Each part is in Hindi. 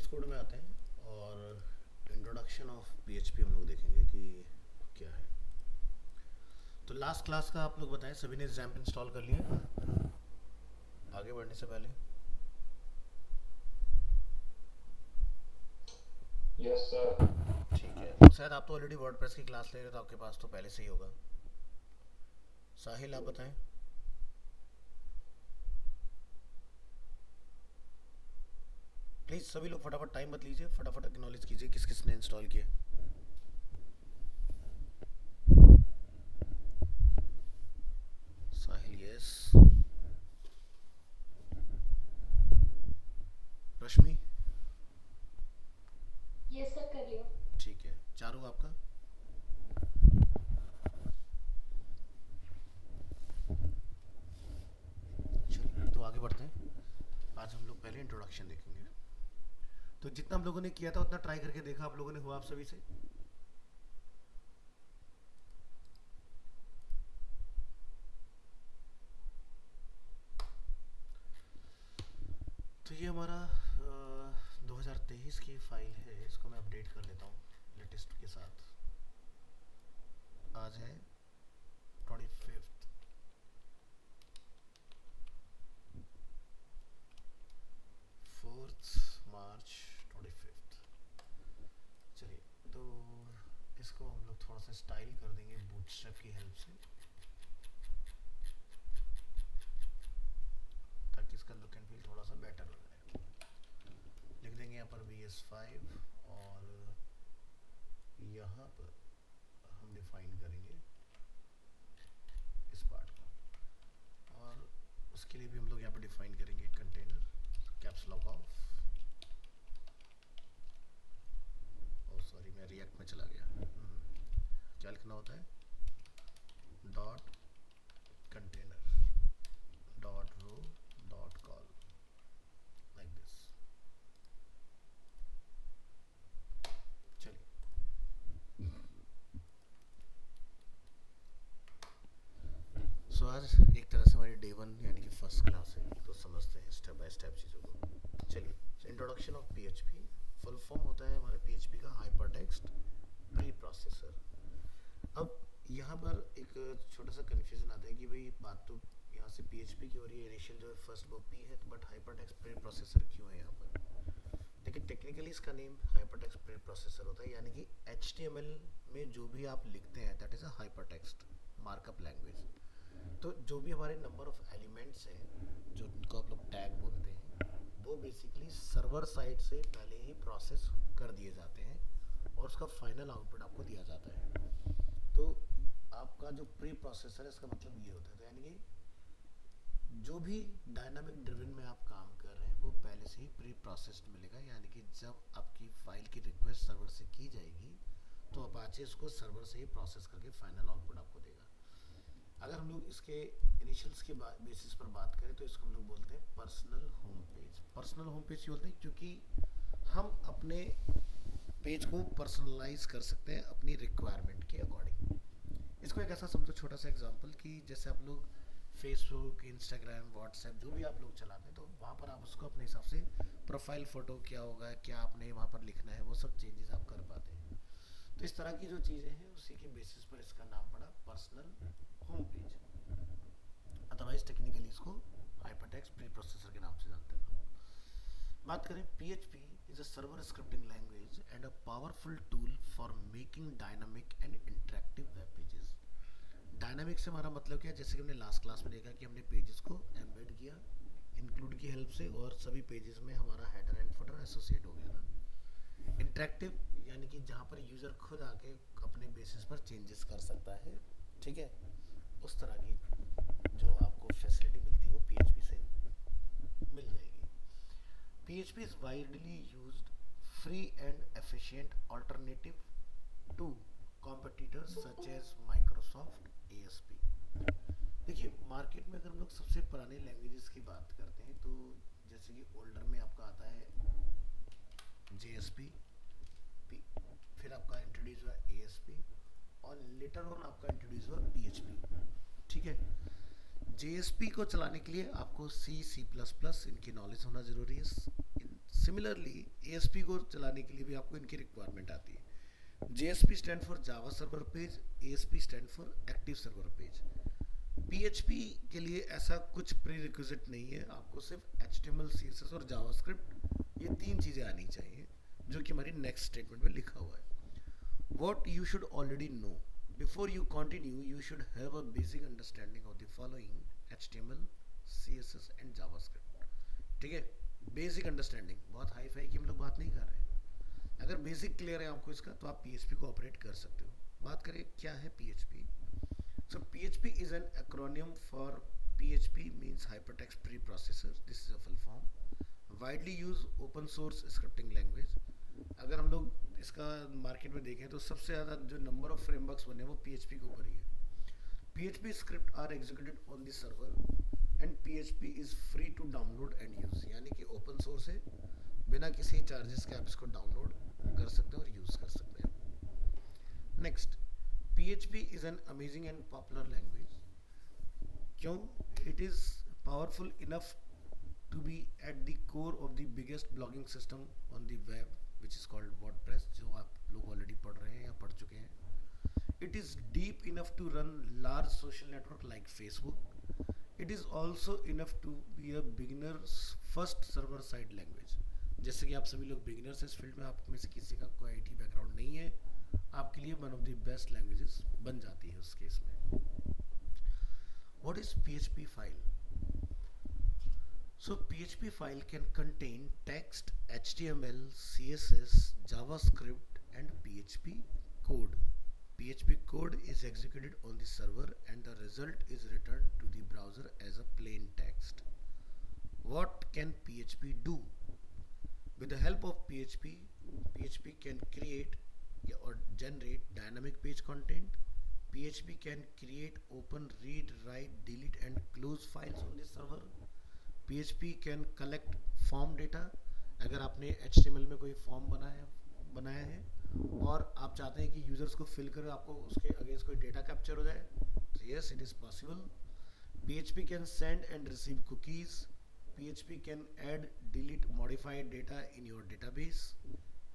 VS कोड में आते हैं और इंट्रोडक्शन ऑफ PHP हम लोग देखेंगे कि क्या है। तो लास्ट क्लास का आप लोग बताएं, सभी ने XAMPP इंस्टॉल कर लिया? आगे बढ़ने से पहले यस सर। ठीक है, शायद आप तो ऑलरेडी वर्डप्रेस की क्लास ले रहे हो तो आपके पास तो पहले से ही होगा। साहिल आप बताएं। प्लीज़ सभी लोग फटाफट टाइम मत लीजिए, फटाफट एक्नॉलेज कीजिए किस किस ने इंस्टॉल किया। साहिल यस। रश्मि यस सर, कर लिया। ठीक है। चारू आपका? चलिए तो आगे बढ़ते हैं। आज हम लोग पहले इंट्रोडक्शन देखेंगे। तो जितना हम लोगों ने किया था उतना ट्राई करके देखा आप लोगों ने, हुआ आप सभी से? तो ये हमारा 2023 की फाइल है, इसको मैं अपडेट कर लेता हूँ लेटेस्ट के साथ। आज है 25 मार्च 25। चलिए तो इसको हम लोग थोड़ा सा स्टाइल कर देंगे बूटस्ट्रैप की हेल्प से, ताकि इसका लुक एंड फील थोड़ा सा बेटर हो जाए। लिख देंगे यहाँ पर VS5 और यहाँ पर हम डिफाइन करेंगे इस पार्ट को, और उसके लिए भी हम लोग यहाँ पर डिफाइन करेंगे container caps lock off. Oh sorry, मैं रिएक्ट में चला गया। क्या लिखना होता है? Dot container dot row dot col, like this. चलिए सो आज एक तरह से हमारी डे 1 यानी कि फर्स्ट क्लास है, तो समझते हैं स्टेप बाय स्टेप चीज़ों को। चलिए, introduction of PHP full form होता है हमारे PHP का हाइपरटेक्स्ट प्री प्रोसेसर। अब यहाँ पर एक छोटा सा कन्फ्यूजन आता है कि भाई बात तो यहाँ से PHP की हो रही है, इनिशियल जो है फर्स्ट वो P है, बट हाइपरटेक्स्ट प्री प्रोसेसर क्यों है यहाँ पर? लेकिन टेक्निकली इसका नेम हाइपरटेक्स्ट प्री प्रोसेसर होता है, यानी कि HTML में जो भी आप लिखते हैं that is a hypertext markup language. तो जो भी हमारे नंबर ऑफ एलिमेंट्स हैं, जो उनको आप लोग टैग बोलते हैं, वो बेसिकली सर्वर साइड से पहले ही प्रोसेस कर दिए जाते हैं और उसका फाइनल आउटपुट आपको दिया जाता है। तो आपका जो प्री प्रोसेसर है इसका मतलब ये होता है, तो यानी कि जो भी डायनामिक ड्रिवन में आप काम कर रहे हैं वो पहले से ही प्री प्रोसेस्ड मिलेगा, यानी कि जब आपकी फाइल की रिक्वेस्ट सर्वर से की जाएगी तो अपाचे इसको सर्वर से ही प्रोसेस करके फाइनल आउटपुट आपको देगा। अगर हम लोग इसके इनिशियल्स के बेसिस पर बात करें तो इसको हम लोग बोलते हैं personal home page. Personal home page बोलते हैं क्योंकि हम अपने पेज को पर्सनलाइज कर सकते हैं अपनी रिक्वायरमेंट के अकॉर्डिंग। इसको एक ऐसा समझो, छोटा सा एग्जांपल, कि जैसे आप लोग फेसबुक, इंस्टाग्राम, व्हाट्सएप जो भी आप लोग चलाते हैं तो वहाँ पर आप उसको अपने हिसाब से प्रोफाइल फ़ोटो क्या होगा, क्या आपने वहाँ पर लिखना है, वो सब चेंजेस आप कर पाते हैं। तो इस तरह की जो चीज़ें हैं उसी के बेसिस पर इसका नाम पड़ा personal home page. Otherwise technically इसको हाइपरटेक्स्ट प्री प्रोसेसर के नाम से जानते हैं। बात करें, PHP is a server scripting language and a powerful tool for making dynamic and interactive web pages। Dynamic से हमारा मतलब क्या है? जैसे कि हमने लास्ट क्लास में देखा कि हमने पेजेस को एम्बेड किया इंक्लूड की हेल्प से, और सभी पेजेस में हमारा हेडर एंड फुटर एसोसिएट हो गया था। इंटरेक्टिव यानी कि जहाँ पर यूज़र खुद आके अपने बेसिस पर चेंजेस कर सकता है, ठीक है, उस तरह की जो आपको फैसिलिटी मिलती है वो PHP से मिल जाएगी। PHP is widely used free and efficient alternative to competitors such as Microsoft ASP। देखिए, मार्केट में अगर हम लोग सबसे पुराने लैंग्वेजेस की बात करते हैं तो जैसे कि ओल्डर में आपका आता है JSP, फिर आपका इंट्रोड्यूस हुआ ASP और लेटर ऑन आपका इंट्रोड्यूस हुआ PHP, ठीक है। JSP को चलाने के लिए आपको C++ इनकी नॉलेज होना ज़रूरी है। सिमिलरली ASP को चलाने के लिए भी आपको इनकी रिक्वायरमेंट आती है। JSP stand for Java server page, ASP stand for active server page. PHP के लिए ऐसा कुछ प्री रिक्विजिट नहीं है, आपको सिर्फ HTML, CSS और जावास्क्रिप्ट ये 3 चीज़ें आनी चाहिए, जो कि हमारी नेक्स्ट स्टेटमेंट में लिखा हुआ है। What you should already know before you continue, you should have a basic understanding of the following: HTML, CSS and JavaScript। ठीक है, बेसिक अंडरस्टैंडिंग, बहुत हाई फाई की हम लोग बात नहीं कर रहे हैं। अगर बेसिक क्लियर है आपको इसका, तो आप PHP को ऑपरेट कर सकते हो। बात करें क्या है PHP। So PHP is an acronym for PHP means Hypertext Preprocessor. This is a full form. Widely used open source scripting language। अगर हम लोग इसका मार्केट में देखें तो सबसे ज़्यादा जो नंबर ऑफ फ्रेमवर्क्स बने वो PHP के ऊपर ही है। PHP script are executed on the server and PHP is free to download and use, यानी कि ओपन सोर्स है, बिना किसी चार्जेस के आप इसको डाउनलोड कर सकते हैं और यूज़ कर सकते हैं। Next, PHP is an amazing and popular language। क्यों? It is powerful enough to be at the core of the biggest blogging system on the web, which is called WordPress, जो आप लोग ऑलरेडी पढ़ रहे हैं या पढ़ चुके हैं। It is deep enough to run large social network like Facebook। It is also enough to be a beginner's first server side language। जैसे कि आप सभी लोग बिगिनर्स इस फील्ड में, आप में से किसी का कोई IT बैकग्राउंड नहीं है, आपके लिए one of the best languages बन जाती है उस केस में। What is PHP file? So PHP file can contain text, HTML, CSS, JavaScript and PHP code। PHP code is executed on the server and the result is returned to the browser as a plain text। What can PHP do? With the help of PHP, PHP can create or generate dynamic page content। PHP can create, open, read, write, delete and close files on the server। PHP can collect form data। अगर आपने HTML में कोई फॉर्म बनाया है और आप चाहते हैं कि यूजर्स को फिल करें, आपको उसके अगेंस्ट कोई डेटा कैप्चर हो जाए, तो yes, it is possible. PHP can send and receive cookies। PHP can add, delete, modify data in your database।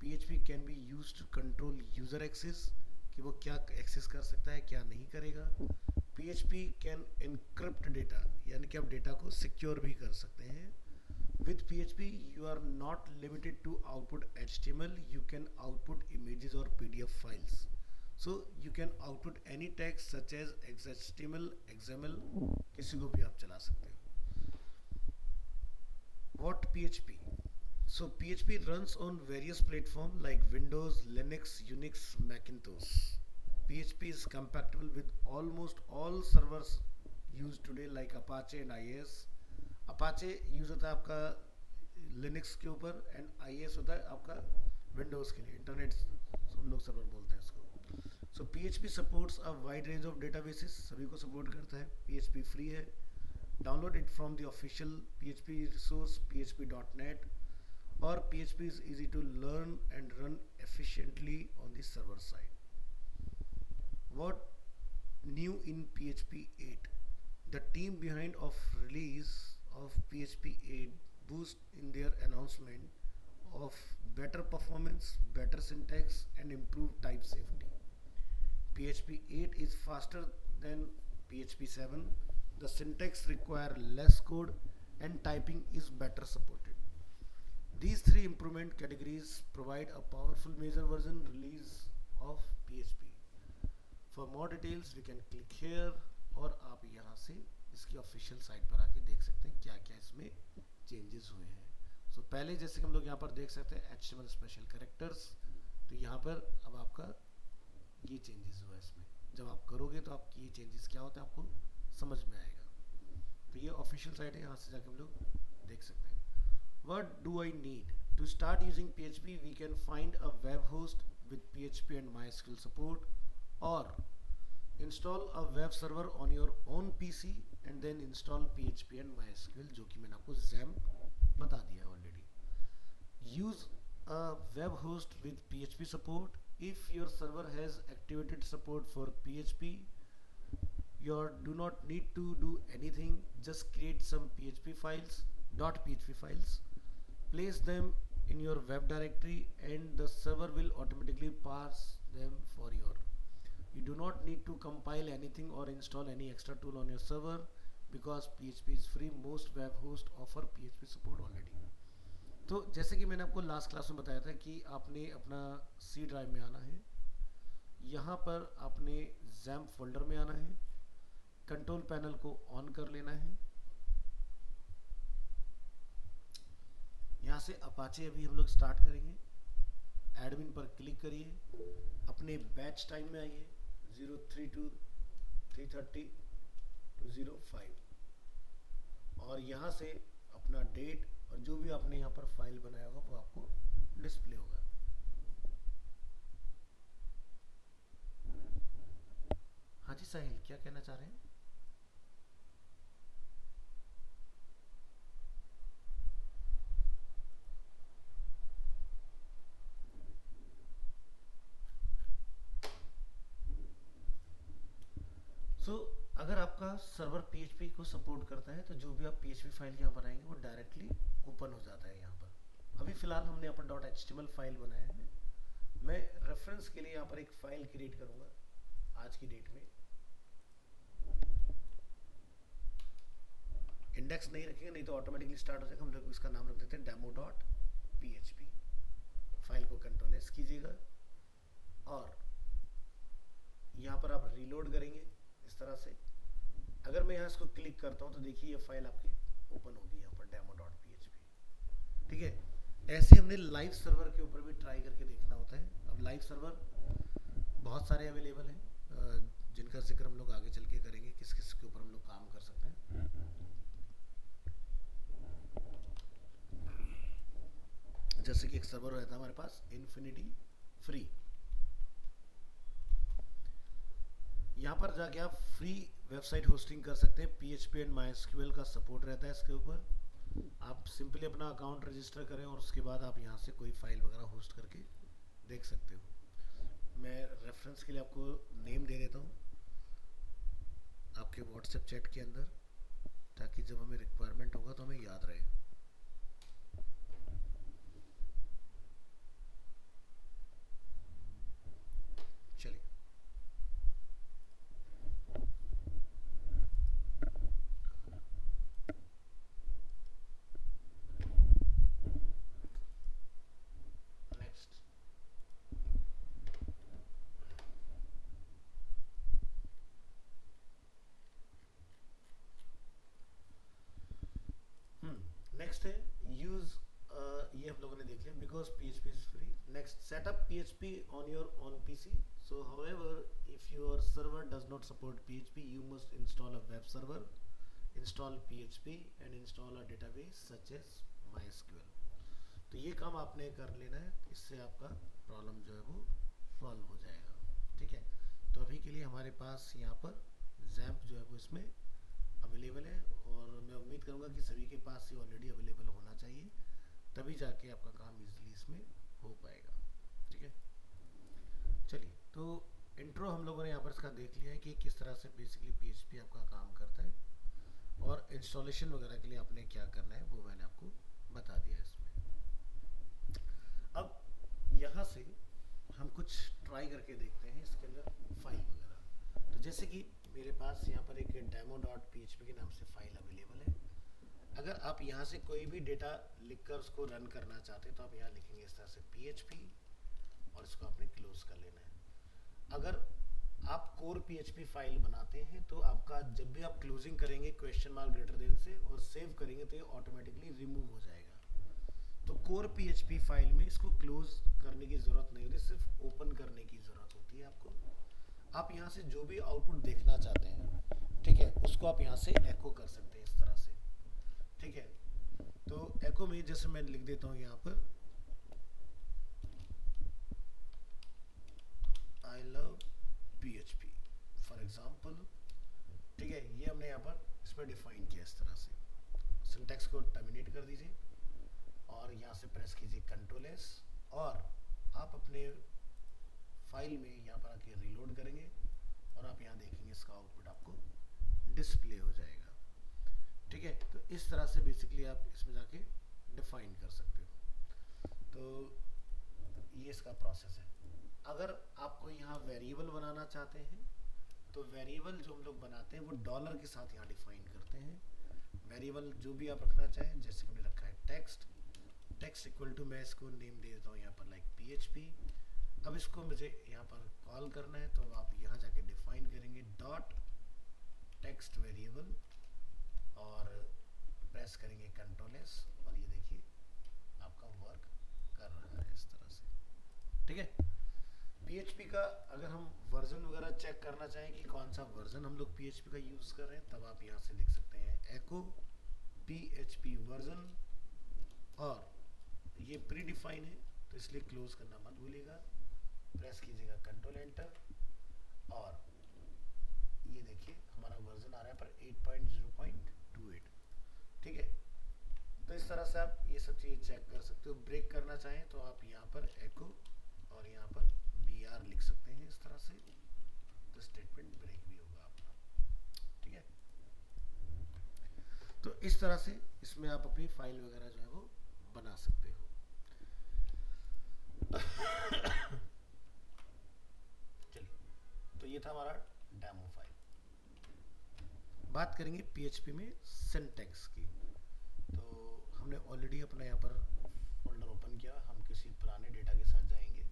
PHP can be used to control user access, कि वो क्या एक्सेस कर सकता है, क्या नहीं करेगा। PHP can encrypt data, यानी कि आप डेटा को सिक्योर भी कर सकते हैं। With PHP, you are not limited to output HTML, you can output images or PDF files। So you can output any text such as XHTML, XML, किसी को भी आप चला सकते हो। What PHP? So PHP runs on various platforms like Windows, Linux, Unix, Macintosh। PHP is compatible with almost all servers used today like Apache and IIS। Apache use होता है आपका लिनक्स के ऊपर एंड IIS होता है आपका विंडोज़ के लिए, इंटरनेट हम लोग सर्वर बोलते हैं इसको। सो PHP supports a wide range of databases, सभी को सपोर्ट करता है। PHP फ्री है। Download it from the official PHP resource php.net और PHP is easy to learn and run efficiently on the server side। What new in PHP 8? The team behind of release of PHP 8 boost in their announcement of better performance, better syntax and improved type safety। PHP 8 is faster than PHP 7, the syntax require less code and typing is better supported। These three improvement categories provide a powerful major version release of PHP। For more details we can click here और आप यहाँ से इसकी ऑफिशियल साइट पर आके देख सकते हैं क्या क्या इसमें चेंजेस हुए हैं। सो पहले जैसे कि हम लोग यहाँ पर देख सकते हैं HTML स्पेशल कैरेक्टर्स, तो यहाँ पर अब आपका ये चेंजेस हुआ है इसमें। जब आप करोगे तो आपकी ये चेंजेस क्या होते हैं आपको समझ में आएगा। तो ये ऑफिशियल साइट है, यहाँ से जाके हम लोग देख सकते हैं। What do I need? To start using PHP, we can find a web host with PHP and MySQL support, or install a web server on your own PC and then install PHP and MySQL, जो कि मैंने आपको XAMPP बता दिया already. Use a web host with PHP support। If your server has activated support for PHP, you do not need to do anything, just create some PHP files, .php files, place them in your web directory and the server will automatically parse them for you do not need to compile anything or install any extra tool on your server because PHP is free. Most web host offer PHP support already. तो जैसे कि मैंने आपको लास्ट क्लास में बताया था कि आपने अपना सी ड्राइव में आना है, यहाँ पर आपने XAMPP फोल्डर में आना है, कंट्रोल पैनल को ऑन कर लेना है। यहाँ से अपाचे अभी हम लोग स्टार्ट करेंगे। एडमिन पर क्लिक करिए, अपने बैच टाइम में आइए 032 330 205 और यहाँ से अपना डेट और जो भी आपने यहाँ पर फाइल बनाया होगा वो आपको डिस्प्ले होगा। हाँ जी साहिल, क्या कहना चाह रहे हैं? अगर आपका सर्वर PHP को सपोर्ट करता है तो जो भी आप PHP फाइल यहाँ बनाएंगे वो डायरेक्टली ओपन हो जाता है। यहाँ पर अभी फिलहाल हमने यहाँ पर .html फाइल बनाया है। मैं रेफरेंस के लिए यहाँ पर एक फाइल क्रिएट करूँगा आज की डेट में। इंडेक्स नहीं रखेंगे नहीं तो ऑटोमेटिकली स्टार्ट हो जाएगा। हम लोग इसका नाम रख देते हैं demo.php। फाइल को कंट्रोल एस कीजिएगा और यहाँ पर आप रीलोड करेंगे इस तरह से। अगर मैं यहाँ इसको क्लिक करता हूँ तो देखिए ये फाइल आपकी ओपन होगी यहाँ पर demo.php। ठीक है, ऐसे हमने लाइव सर्वर के ऊपर भी ट्राई करके देखना होता है। अब लाइव सर्वर बहुत सारे अवेलेबल हैं जिनका जिक्र हम लोग आगे चल के करेंगे, किस किस के ऊपर हम लोग काम कर सकते हैं। जैसे कि एक सर्वर रहता है हमारे पास इन्फिनिटी फ्री, यहाँ पर जाके आप फ्री वेबसाइट होस्टिंग कर सकते हैं। PHP एंड MySQL का सपोर्ट रहता है इसके ऊपर। आप सिंपली अपना अकाउंट रजिस्टर करें और उसके बाद आप यहाँ से कोई फाइल वगैरह होस्ट करके देख सकते हो। मैं रेफरेंस के लिए आपको नेम दे देता हूँ आपके व्हाट्सएप चैट के अंदर, ताकि जब हमें रिक्वायरमेंट होगा तो हमें याद रहे। चलिए, नेक्स्ट है यूज, ये हम लोगों ने देख लिया because PHP is free. Next, setup PHP on your on PC। So however if your server does not support PHP you must install a web server, install PHP and install a database such as MySQL। तो ये काम आपने कर लेना है, इससे आपका प्रॉब्लम जो है वो सॉल्व हो जाएगा। ठीक है, तो अभी के लिए हमारे पास यहाँ पर XAMPP जो है वो इसमें अवेलेबल है और मैं उम्मीद करूँगा कि सभी के पास ये ऑलरेडी अवेलेबल होना चाहिए, तभी जाके आपका काम इजीली इसमें हो पाएगा। ठीक है, चलिए, तो इंट्रो हम लोगों ने यहाँ पर इसका देख लिया है कि किस तरह से बेसिकली PHP आपका काम करता है और इंस्टॉलेशन वगैरह के लिए आपने क्या करना है वो मैंने आपको बता दिया है इसमें। अब यहाँ से हम कुछ ट्राई करके देखते हैं इसके अंदर फाइल वगैरह। तो जैसे कि मेरे पास यहाँ पर एक demo.php के नाम से फाइल अवेलेबल है। अगर आप यहाँ से कोई भी डेटा लिखकर उसको रन करना चाहते हैं तो आप यहाँ लिखेंगे इस तरह से PHP और इसको आपने क्लोज कर लेना है। अगर आप कोर PHP फाइल बनाते हैं तो आपका जब भी आप क्लोजिंग करेंगे $! से और सेव करेंगे तो ये ऑटोमेटिकली रिमूव हो जाएगा। तो कोर PHP फाइल में इसको क्लोज करने की ज़रूरत नहीं होती, सिर्फ ओपन करने की ज़रूरत होती है आपको। आप यहाँ से जो भी आउटपुट देखना चाहते हैं, ठीक है, उसको आप यहाँ से एको कर सकते हैं इस तरह से। ठीक है, तो एको में जैसे मैं लिख देता हूँ यहाँ पर I love PHP for example. ठीक है, ये हमने यहाँ पर इसमें डिफाइन किया इस तरह से। सिंटैक्स को टर्मिनेट कर दीजिए और यहाँ से प्रेस कीजिए Ctrl+S और आप अपने फाइल में यहाँ पर आके रीलोड करेंगे और आप यहाँ देखेंगे इसका आउटपुट आपको डिस्प्ले हो जाएगा। ठीक है, तो इस तरह से बेसिकली आप इसमें जाके डिफाइन कर सकते हो। तो ये इसका प्रोसेस है। अगर आपको यहाँ वेरिएबल बनाना चाहते हैं तो वेरिएबल जो हम लोग बनाते हैं वो डॉलर के साथ यहाँ डिफाइन करते हैं। वेरिएबल जो भी आप रखना चाहें, जैसे कि हमने रखा है टेक्स्ट, टेक्स्ट इक्वल टू, मैं इसको नेम दे देता हूँ यहाँ पर लाइक PHP। अब इसको मुझे यहाँ पर कॉल करना है तो आप यहाँ जाके डिफाइन करेंगे डॉट टेक्स्ट वेरिएबल और प्रेस करेंगे कंट्रोल S और ये देखिए आपका वर्क कर रहा है इस तरह से, ठीक है। PHP का अगर हम वर्जन वगैरह चेक करना चाहें कि कौन सा वर्जन हम लोग PHP का यूज़ कर रहे हैं, तब आप यहाँ से लिख सकते हैं echo PHP वर्जन, और ये प्री डिफाइन है तो इसलिए क्लोज करना मत भूलिएगा। प्रेस कीजिएगा कंट्रोल एंटर और ये देखिए हमारा वर्जन आ रहा है पर 8.0.28, ठीक है। तो इस तरह से आप ये सब चीज़ चेक कर सकते हो। ब्रेक करना चाहें तो आप यहाँ पर echo और यहाँ पर BR लिख सकते हैं इस तरह से, तो स्टेटमेंट ब्रेक भी होगा आपका, ठीक है। तो इस तरह से इसमें आप अपनी फाइल वगैरह जो है वो बना सकते हो। चलिए, तो ये था हमारा डेमो फाइल। बात करेंगे PHP में सिंटैक्स की। तो हमने ऑलरेडी अपना यहाँ पर फोल्डर ओपन किया, हम किसी पुराने डेटा के साथ जाएंगे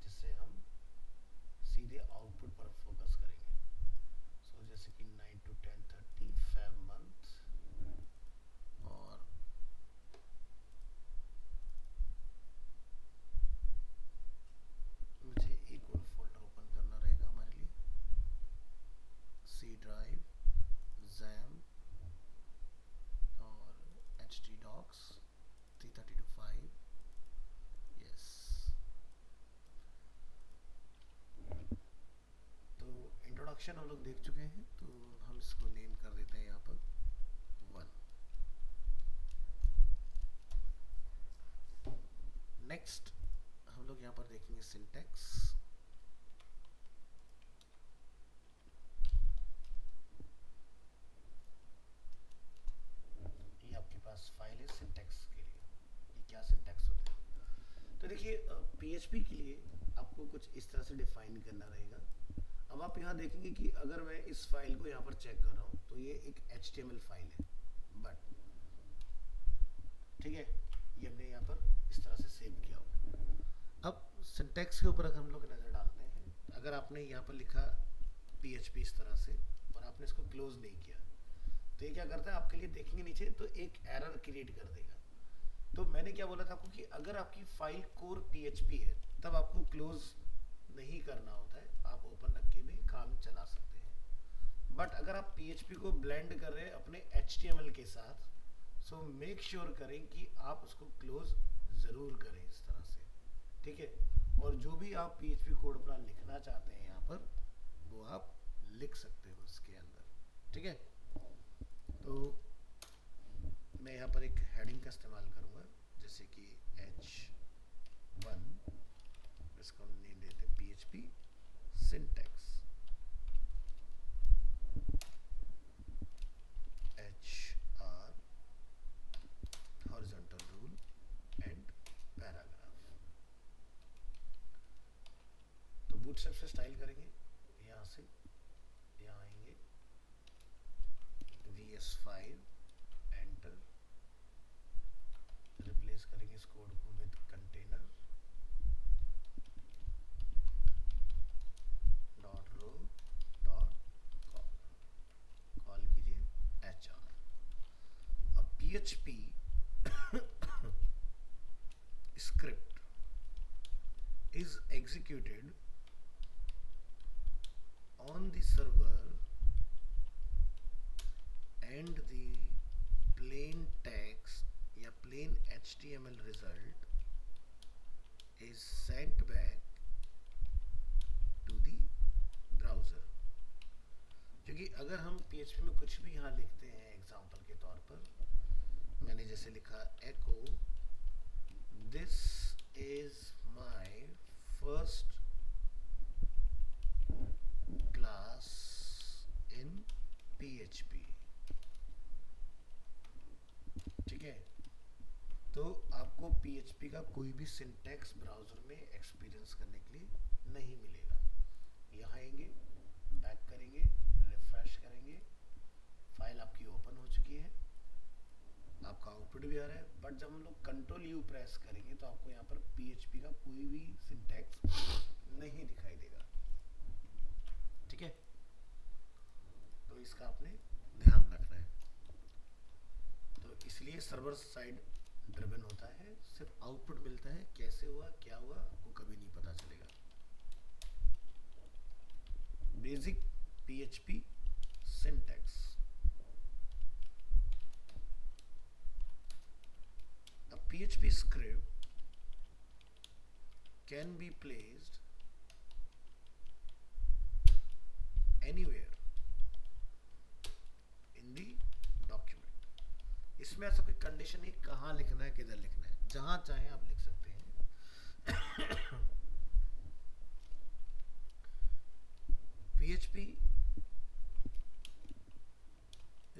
जिससे हम सीधे आउटपुट पर फोकस करेंगे। सो जैसे कि 9 to 10:30 Feb मंथ, और मुझे एक और फोल्डर ओपन करना रहेगा हमारे लिए, C ड्राइव, XAMPP और htdocs 332.5, यस। तो इंट्रोडक्शन हम लोग देख चुके हैं, तो हम इसको नेम कर देते हैं यहाँ पर 1। नेक्स्ट हम लोग यहाँ पर देखेंगे सिंटैक्स। ये आपके पास फाइल है सिंटैक्स के लिए, ये क्या सिंटैक्स होता है। तो देखिए PHP के लिए आपको कुछ इस तरह से डिफाइन करना रहेगा। अब आप यहाँ देखेंगे कि अगर मैं इस फाइल को यहाँ पर चेक कर रहा हूँ तो ये एक HTML फाइल है, बट ठीक है, ये हमने यहाँ पर इस तरह से सेव किया हुआ है। अब सिंटैक्स के ऊपर अगर हम लोग नज़र डालते हैं, अगर आपने यहाँ पर लिखा PHP इस तरह से और आपने इसको क्लोज नहीं किया, तो ये क्या करता है, आपके लिए देखेंगे नीचे तो एक एरर क्रिएट कर देगा। तो मैंने क्या बोला था आपको कि अगर आपकी फाइल कोर PHP है तब आपको क्लोज नहीं करना होता है, आप ओपन रख के भी काम चला सकते हैं। बट अगर आप PHP को ब्लेंड कर रहे हैं अपने HTML के साथ, सो मेक श्योर करें कि आप उसको क्लोज ज़रूर करें इस तरह से, ठीक है। और जो भी आप PHP कोड अपना लिखना चाहते हैं यहाँ पर, वो आप लिख सकते हो इसके अंदर, ठीक है। तो मैं यहाँ पर एक हेडिंग का इस्तेमाल करूँगा, जैसे कि H1, इसको हम नेम देते हैं PHP syntax, HR horizontal rule and paragraph. तो बूटस्ट्रैप से स्टाइल करेंगे, यहाँ से यहाँ आएंगे, VS5 एंटर, रिप्लेस करेंगे इस कोड को with container dot row dot col, call कीजिए HR। अब PHP script is executed on the server and the plain text या plain HTML result is sent back to the browser। क्योंकि अगर हम PHP में कुछ भी यहाँ लिखते हैं, एग्जाम्पल के तौर पर मैंने जैसे लिखा echo this is my first class in PHP, ठीक है। तो आपको आपको पीएचपी का कोई भी सिंटैक्स ब्राउज़र में एक्सपीरियंस करने के लिए नहीं मिलेगा। यहाँ आएंगे, बैक करेंगे, रिफ्रेश करेंगे, फाइल आपकी ओपन हो चुकी है, आपका आउटपुट भी आ रहा है। बट जब हम लोग कंट्रोल यू प्रेस करेंगे तो आपको यहाँ पर पीएचपी का कोई भी सिंटैक्स नहीं दिखाई देगा। ठीक है, तो इसका आपने ध्यान रखना है। तो इसलिए सर्वर साइड ड्रिवन होता है, सिर्फ आउटपुट मिलता है, कैसे हुआ क्या हुआ आपको कभी नहीं पता चलेगा। Basic PHP syntax. A PHP script can be placed anywhere in the document. इसमें ऐसा कोई कंडीशन नहीं कहाँ लिखना है किधर लिखना है, जहां चाहे आप लिख सकते हैं। PHP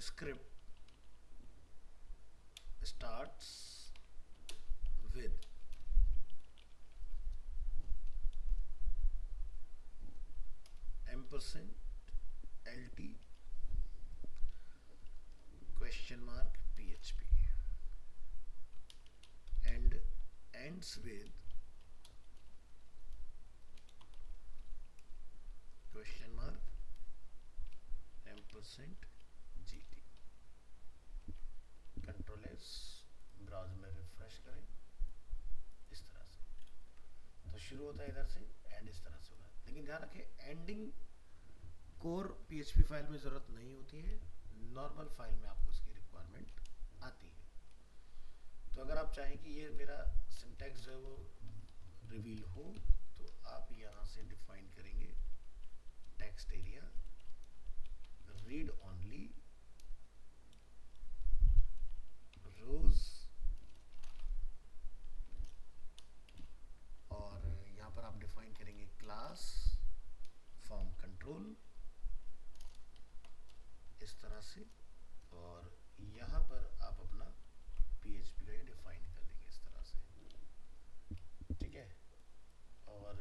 script starts with ampersand lt question mark PHP and ends with question mark ampersand gt। Control S, browser में रिफ्रेश करें इस तरह से, तो शुरू होता है इधर से, एंड इस तरह से होगा। लेकिन ध्यान रखें एंडिंग कोर पीएचपी फाइल में ज़रूरत नहीं होती है, नॉर्मल फाइल में आपको उसकी रिक्वायरमेंट आती है। तो अगर आप चाहें कि ये मेरा सिंटैक्स जो है वो रिवील हो तो आप यहाँ से डिफाइन करेंगे टेक्स्ट एरिया रीड ओनली रोज, और यहाँ पर आप डिफाइन करेंगे क्लास फॉर्म कंट्रोल इस तरह से, और यहाँ पर आप अपना पीएचपी का ये डिफाइन कर लेंगे इस तरह से। ठीक है, और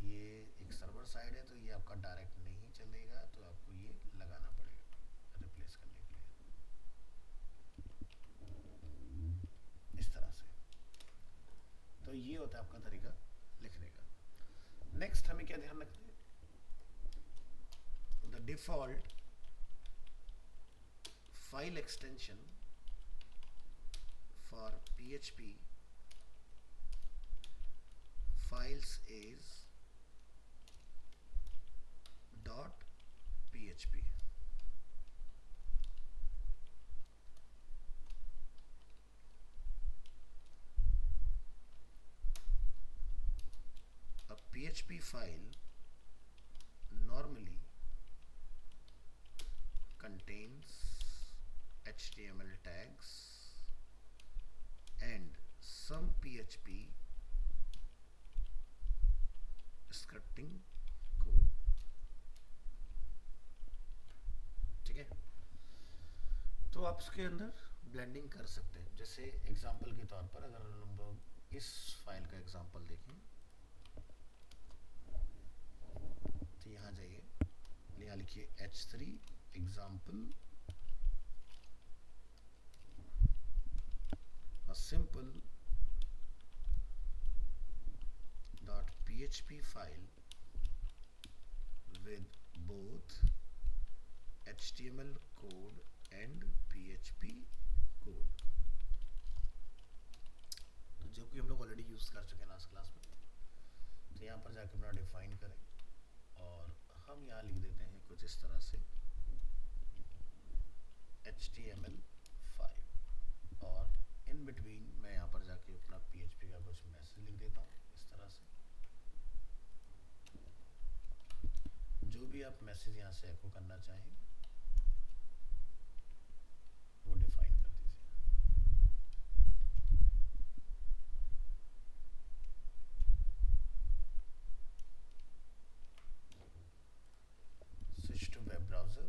ये एक सर्वर साइड है तो ये आपका डायरेक्ट नहीं चलेगा, तो आपको ये लगाना पड़ेगा रिप्लेस करने के लिए इस तरह से। तो ये होता है आपका तरीका लिखने का। नेक्स्ट हमें क्या ध्यान रखना है, the default file extension for PHP files is .php. A PHP file normally contains HTML tags and some PHP scripting code। ठीक है, तो आप इसके अंदर ब्लेंडिंग कर सकते हैं। जैसे एग्जांपल के तौर पर अगर हम लोग इस फाइल का एग्जांपल देखें तो यहाँ जाइए, यहाँ लिखिए h3 example, a simple .php file with both HTML code and PHP code, तो जो कि हम लोग ऑलरेडी यूज कर चुके हैं लास्ट क्लास में। तो यहाँ पर जाकर अपना डिफाइन करें और हम यहाँ लिख देते हैं कुछ इस तरह से HTML5, और इन बिटवीन मैं यहाँ पर जाके अपना PHP का कुछ मैसेज लिख देता हूँ इस तरह से। जो भी आप मैसेज यहाँ से एको करना चाहें वो डिफाइन कर दीजिए। Switch to web browser,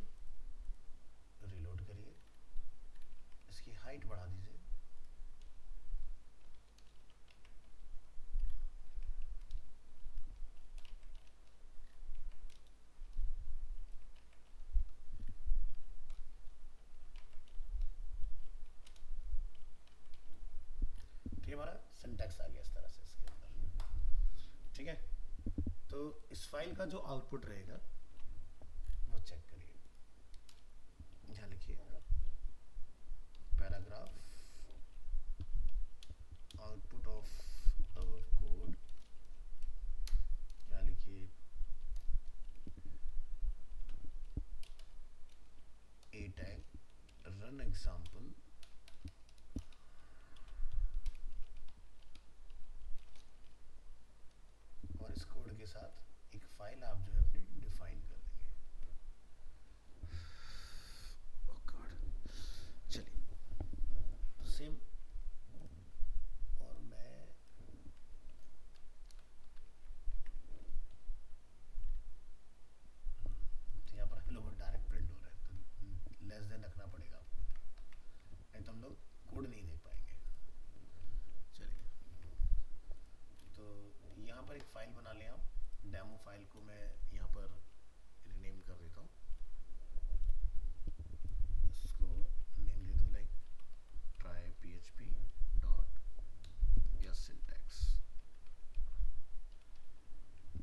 reload करिए, इसकी हाइट बढ़ा दीजिए हमारा सिंटैक्स आ गया इस तरह से इसके अंदर, ठीक है। तो इस फाइल का जो आउटपुट रहेगा वो चेक करिए, यहाँ लिखिए paragraph output of our code, यहाँ लिखिए a tag run example और इस कोड के साथ एक फाइल आप जो है अपनी डिफाइन कर देंगे। ओह गॉड, चलिए तो सेम, और मैं तो यहाँ पर हेलो वर्ड डायरेक्ट प्रिंट हो रहा है, तो लेस देन रखना पड़ेगा आपको, नहीं तो हम लोग कोड नहीं देख पाएंगे। चलिए तो यहाँ पर एक फाइल बना लें आप, डेमो फाइल को मैं यहाँ पर रीनेम कर देता हूँ, इसको नेम दे दूँ लाइक try php डॉट या सिंटैक्स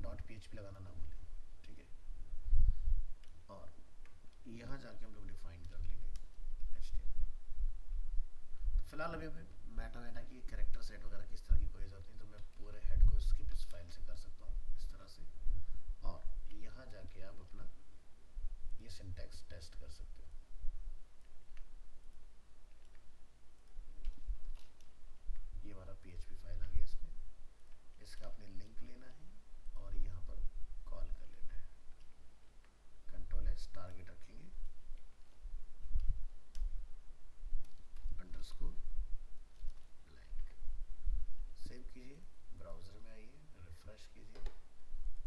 डॉट php लगाना ना भूलें, ठीक है। और यहाँ जाके हम लोग डिफाइन कर लेंगे HTML। तो फिलहाल अभी हमें मेटा वेटा की कैरेक्टर सेट वगैरह की इस तरह की कोई जरूरत नहीं, तो मैं पूरे हेड को स्किप इस फाइल से कर सकता हूँ इस तरह से, और यहाँ जाके आप अपना ये सिंटैक्स टेस्ट कर सकते हो। ये हमारा PHP फाइल आ गया, इसमें इसका आपने लिंक लेना है और यहाँ पर कॉल कर लेना है, Ctrl+S टारगेट रखेंगे, अंडरस्कोर ब्लैंक, सेव कीजिए, ब्राउजर में आइए, रिफ्रेश कीजिए,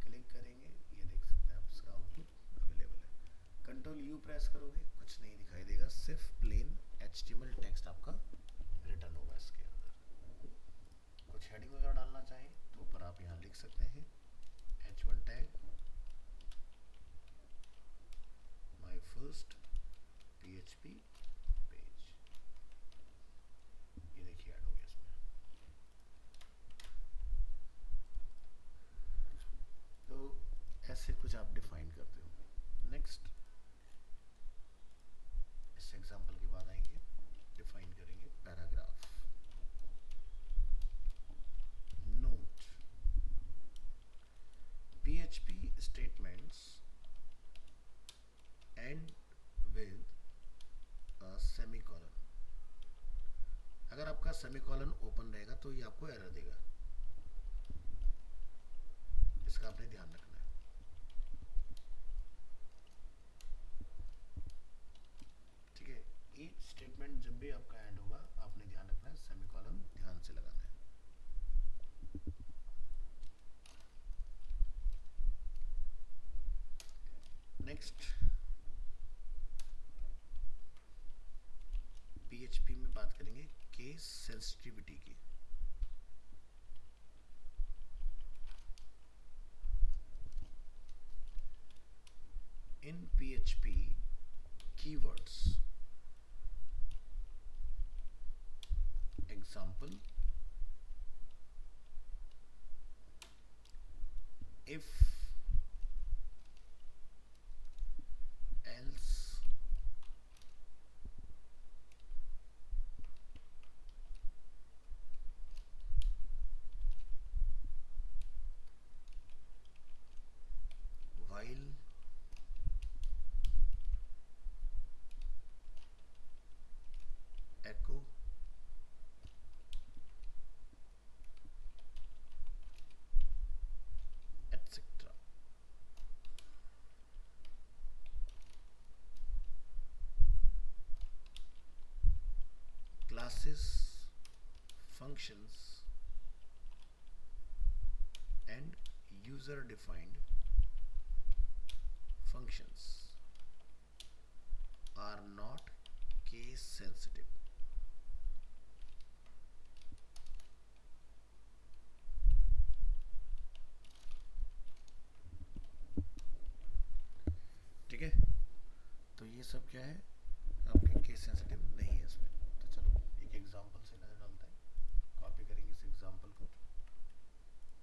क्लिक करेंगे, ये देख सकते हैं आप इसका आउटपुट अवेलेबल है। Ctrl+U प्रेस करोगे कुछ नहीं दिखाई देगा, सिर्फ प्लेन HTML टेक्स्ट आपका रिटर्न होगा इसके अंदर। कुछ हेडिंग वगैरह डालना चाहें तो ऊपर आप यहाँ लिख सकते हैं h1 tag my first PHP page, ये देखिए ऐड हो गया इसमें। तो ऐसे कुछ आप डिफाइन करते हो। नेक्स्ट इस एग्जांपल के बाद आएंगे, डिफाइन करेंगे paragraph note PHP statements end with a semicolon। अगर आपका सेमीकोलन ओपन रहेगा तो ये आपको एरर देगा, इसका आपने ध्यान रखना है। ठीक है, ईच स्टेटमेंट जब भी आपका एंड होगा आपने ध्यान रखना है, सेमीकोलन ध्यान से लगाना है। नेक्स्ट PHP में बात करेंगे केस सेंसिटिविटी की। इन PHP keywords example if else while echo etc। classes, functions and user defined functions are not case sensitive। ठीक है, तो ये सब क्या है आपके केस सेंसिटिव नहीं है इसमें। तो चलो एक एग्जांपल से नजर डालते हैं, कॉपी करेंगे एग्जांपल को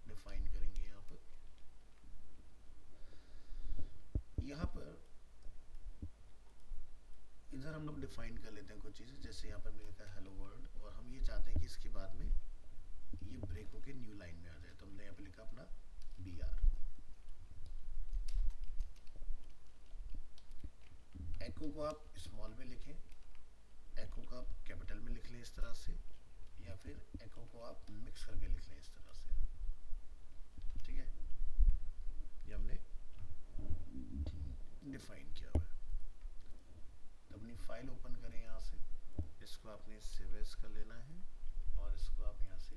डिफाइन करेंगे। यहाँ पर इधर हम लोग डिफाइन कर लेते हैं कुछ चीज़ें, जैसे यहाँ पर मैंने लिखा है हेलो वर्ल्ड, और हम ये चाहते हैं कि इसके बाद में ये ब्रेक होके न्यू लाइन में आ जाए, तो हमने यहाँ पे लिखा अपना बी आर। एको को आप स्मॉल में लिखें, एको को आप कैपिटल में लिख लें इस तरह से, या फिर एको को आप मिक्स करके लिख लें इस तरह से। ठीक है, ये हमने डिफाइन किया हुआ है। तो अपनी फाइल ओपन करें यहाँ से, इसको आपने सेव एज कर लेना है और इसको आप यहाँ से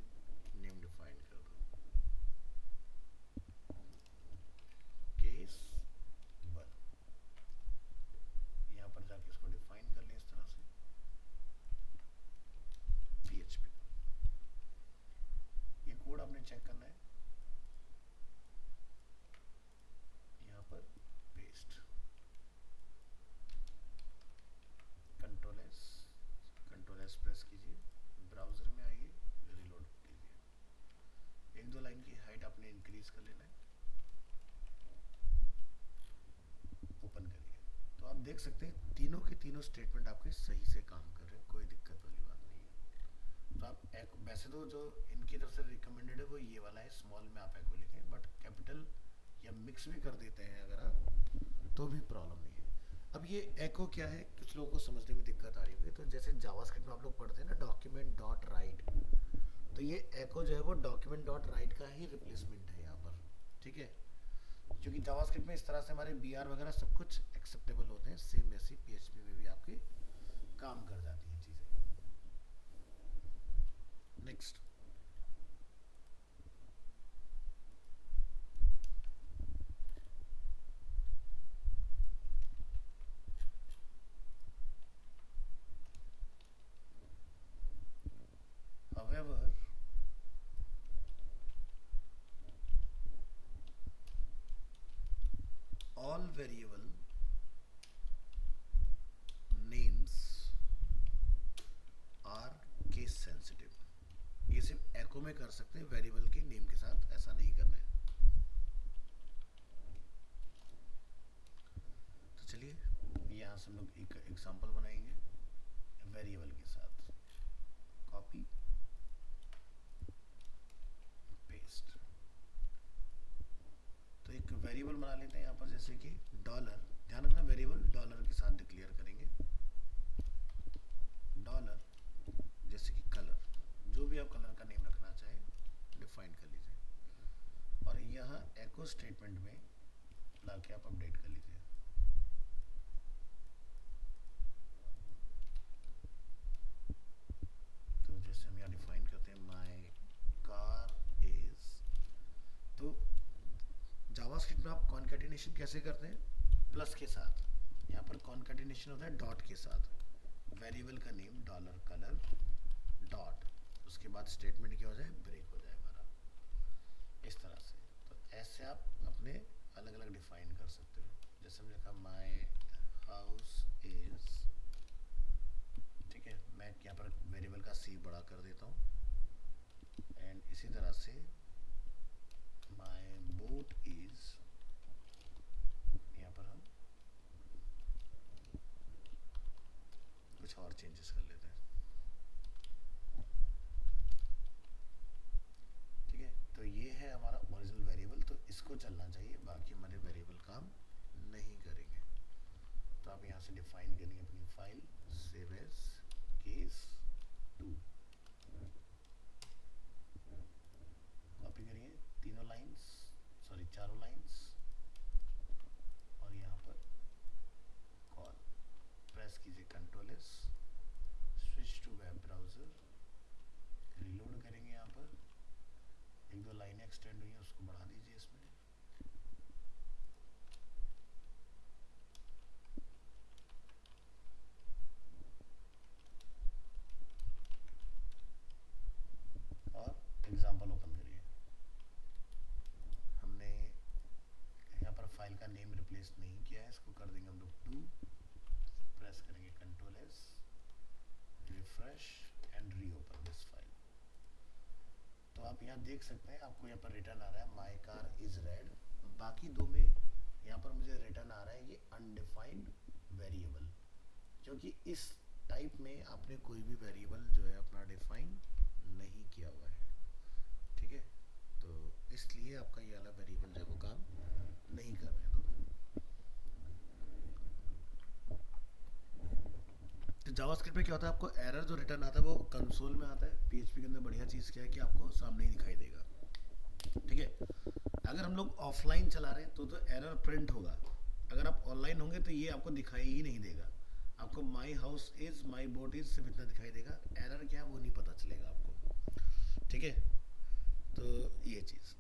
नेम डिफाइन कर दो, केस 1। यहाँ पर जाके इसको डिफाइन कर लें इस तरह से PHP। ये कोड आपने चेक करना है, यहाँ पर पेस्ट, कंट्रोल एस प्रेस कीजिए, ब्राउजर में आइए, रिलोड कीजिए। 1-2 लाइन की हाइट आपने इंक्रीज कर लेना है, ओपन करिए। तो आप देख सकते हैं तीनों के तीनों स्टेटमेंट आपके सही से काम कर रहे हैं, कोई दिक्कत वाली बात नहीं है। तो आप एक, वैसे तो जो इनकी तरफ से रिकमेंडेड है वो ये वाला है, स्मॉल में आप एको लिखें, बट कैपिटल या मिक्स भी कर देते हैं अगर आप, तो भी प्रॉब्लम नहीं है। अब ये एको क्या है, कुछ लोगों को समझने में दिक्कत आ रही होगी। तो जैसे जावास्क्रिप्ट में आप लोग पढ़ते हैं ना डॉक्यूमेंट डॉट राइट, तो ये एको जो है वो डॉक्यूमेंट डॉट राइट का ही रिप्लेसमेंट है यहाँ पर। ठीक है, क्योंकि जावास्क्रिप्ट में इस तरह से हमारे BR वगैरह सब कुछ एक्सेप्टेबल होते हैं, सेम वैसे PHP में भी आपके काम कर जाती हैं चीज़ें। Next, however all variable names are case sensitive। ये सिर्फ एको में कर सकते हैं, वेरिएबल के नेम के साथ ऐसा नहीं करना है। तो चलिए यहाँ से हम लोग एक एग्जांपल बनाएंगे वेरिएबल के साथ, कॉपी पेस्ट। तो एक वेरिएबल बना लेते हैं यहाँ पर, जैसे कि डॉलर, ध्यान रखना वेरिएबल डॉलर के साथ डिक्लेयर करेंगे, डॉलर जैसे कि कलर, जो भी आप कलर का नेम रखना चाहे डिफाइन कर लीजिए, और यहाँ एको स्टेटमेंट में लाके आप अपडेट कर लीजिए। तो जैसे हम यहाँ डिफाइन करते हैं माई कार इज, तो जावास्क्रिप्ट में आप कॉन्कैटिनेशन कैसे करते हैं, प्लस के साथ। यहाँ पर कॉन्कैटिनेशन होता है डॉट के साथ, वेरिएबल का नेम डॉलर कलर डॉट, उसके बाद स्टेटमेंट क्या हो जाए, ब्रेक हो जाए हमारा, इस तरह से। तो ऐसे आप अपने अलग अलग डिफाइन कर सकते हो। जैसे हमने लिखा माई हाउस इज, ठीक है, मैं यहाँ पर वेरिएबल का C बड़ा कर देता हूँ, एंड इसी तरह से माई बोट इज, यहाँ पर हम कुछ और चेंजेस कर लेते हैं। ठीक है, तो ये है हमारा ओरिजिनल वेरिएबल, तो इसको चलना चाहिए, बाकी हमारे वेरिएबल काम नहीं करेंगे। तो आप यहाँ से डिफाइन करेंगे अपनी file, save as case 2, copy करिए तीनों लाइंस, सॉरी चारों लाइंस, और यहाँ पर कॉल, प्रेस कीजिए control S, switch to web browser, reload करेंगे। यहाँ पर 1-2 लाइनें एक्सटेंड हुई हैं, उसको बढ़ा दीजिए इसमें, और एग्जाम्पल ओपन करिए। हमने यहाँ पर फाइल का नेम रिप्लेस नहीं किया है, इसको कर देंगे हम लोग 2, प्रेस करेंगे control S, refresh and reopen this file. तो आप देख सकते हैं आपको यहाँ पर रिटर्न आ रहा है माई कार इज रेड। बाकी दो में यहाँ पर मुझे रिटर्न आ रहा है ये अनडिफाइंड वेरिएबल, क्योंकि इस टाइप में आपने कोई भी वेरिएबल जो है अपना डिफाइन नहीं किया हुआ है। ठीक है, तो इसलिए आपका ये वाला वेरिएबल जो है वो काम नहीं कर रहे हैं दोनों। तो जावास्क्रिप्ट में क्या होता है, आपको एरर जो रिटर्न आता है वो कंसोल में आता है। पीएचपी के अंदर बढ़िया चीज़ क्या है कि आपको सामने ही दिखाई देगा। ठीक है, अगर हम लोग ऑफलाइन चला रहे हैं तो एरर प्रिंट होगा। अगर आप ऑनलाइन होंगे तो ये आपको दिखाई ही नहीं देगा। आपको my house is my boat is सिर्फ इतना दिखाई देगा, एरर क्या है वो नहीं पता चलेगा आपको। ठीक है, तो ये चीज़।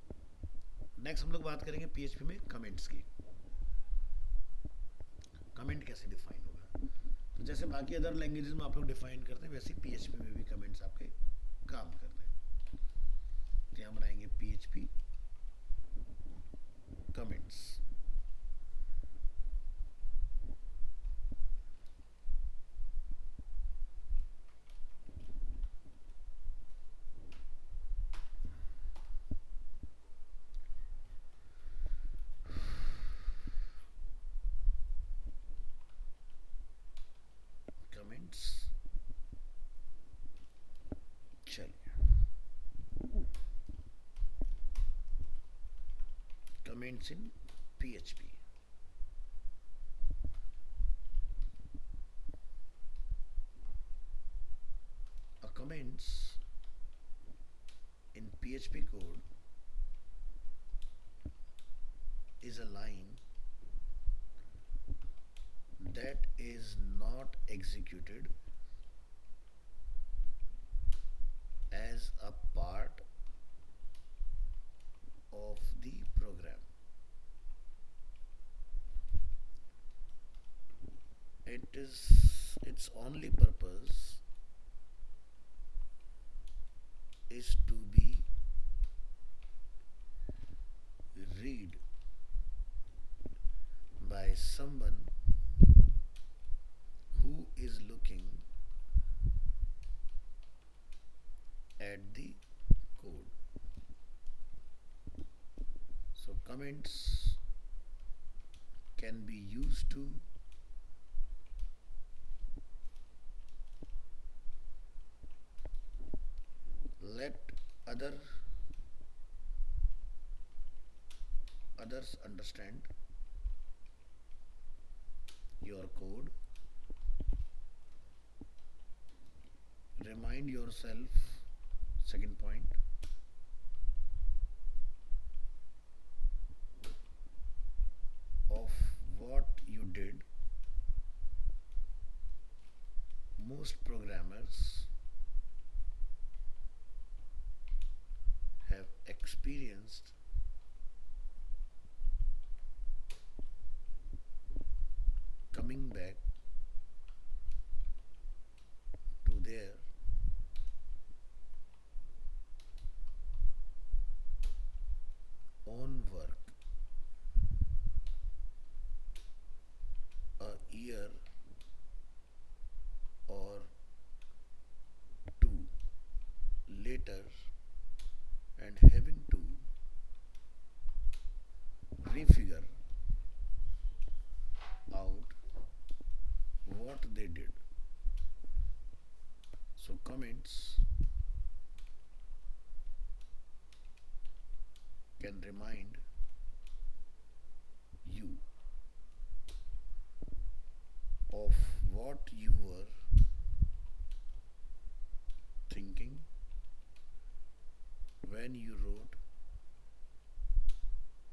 नेक्स्ट हम लोग बात करेंगे पीएचपी में कमेंट्स की। कमेंट कैसे डिफाइन होगा, तो जैसे बाकी अदर लैंग्वेजेस में आप लोग डिफाइन करते हैं वैसे पीएचपी में भी कमेंट्स आपके काम करते हैं। तो यहाँ बनाएंगे पीएचपी कमेंट्स। कमेंट्स, चलिए comments in PHP. comments in PHP code is a line that is not executed as a part of the program. Its only purpose is to be read by someone who is looking at the code. So comments can be used to let others understand your code, remind yourself, second point, of what you did. Most programmers have experienced coming back to their own work a year or two later and having to refigure out what they did. So comments can remind you of what you were thinking when you wrote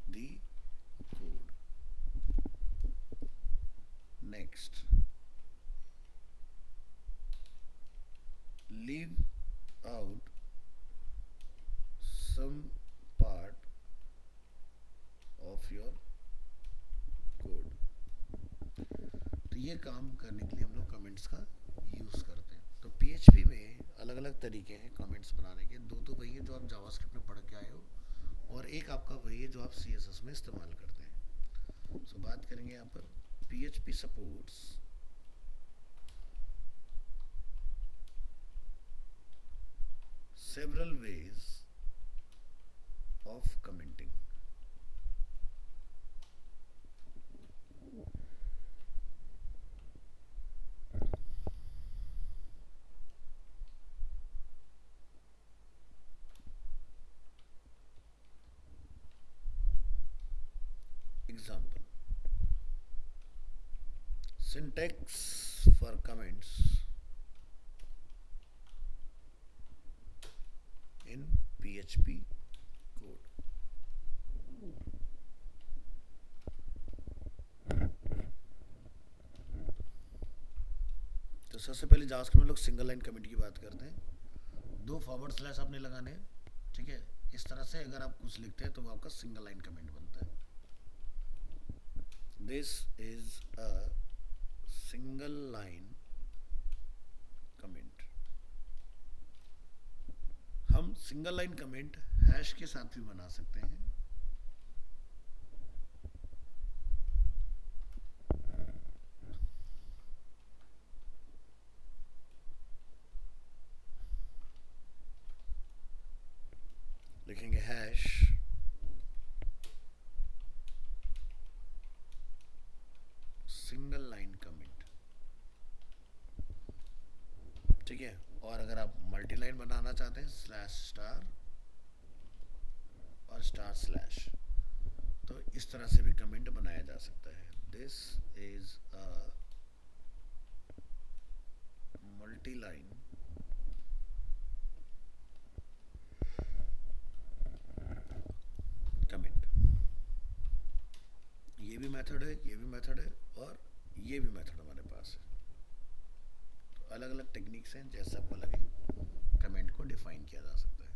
the code. Next, leave out some part of your code. तो ये काम करने के लिए हम लोग कमेंट्स का यूज़ करते हैं। तो पीएचपी में अलग अलग तरीके हैं कमेंट्स बनाने के। दो तो वही है जो आप जावास्क्रिप्ट में पढ़ के आए हो, और एक आपका वही है जो आप सीएसएस में इस्तेमाल करते हैं। सो बात करेंगे यहाँ पर PHP supports several ways of commenting. Example: syntax for comments in PHP code. तो सबसे पहले जावास्क्रिप्ट में लोग सिंगल लाइन कमेंट की बात करते हैं, 2 फॉरवर्ड स्लैश आपने लगाने हैं, ठीक है। इस तरह से अगर आप कुछ लिखते हैं तो वो आपका सिंगल लाइन कमेंट बनता है। This is a single line comment. हम सिंगल लाइन कमेंट हैश के साथ भी बना सकते हैं। लिखेंगे हैश सिंगल लाइन कमेंट, ठीक है। और अगर आप मल्टी लाइन बनाना चाहते हैं, स्लैश स्टार और स्टार स्लैश, तो इस तरह से भी कमेंट बनाया जा सकता है। This is a multi line comment. ये भी मेथड है, ये भी मेथड है, और ये भी मेथड हमारे पास है। तो अलग अलग टेक्निक्स हैं, जैसे आपको लगे कमेंट को डिफाइन किया जा सकता है।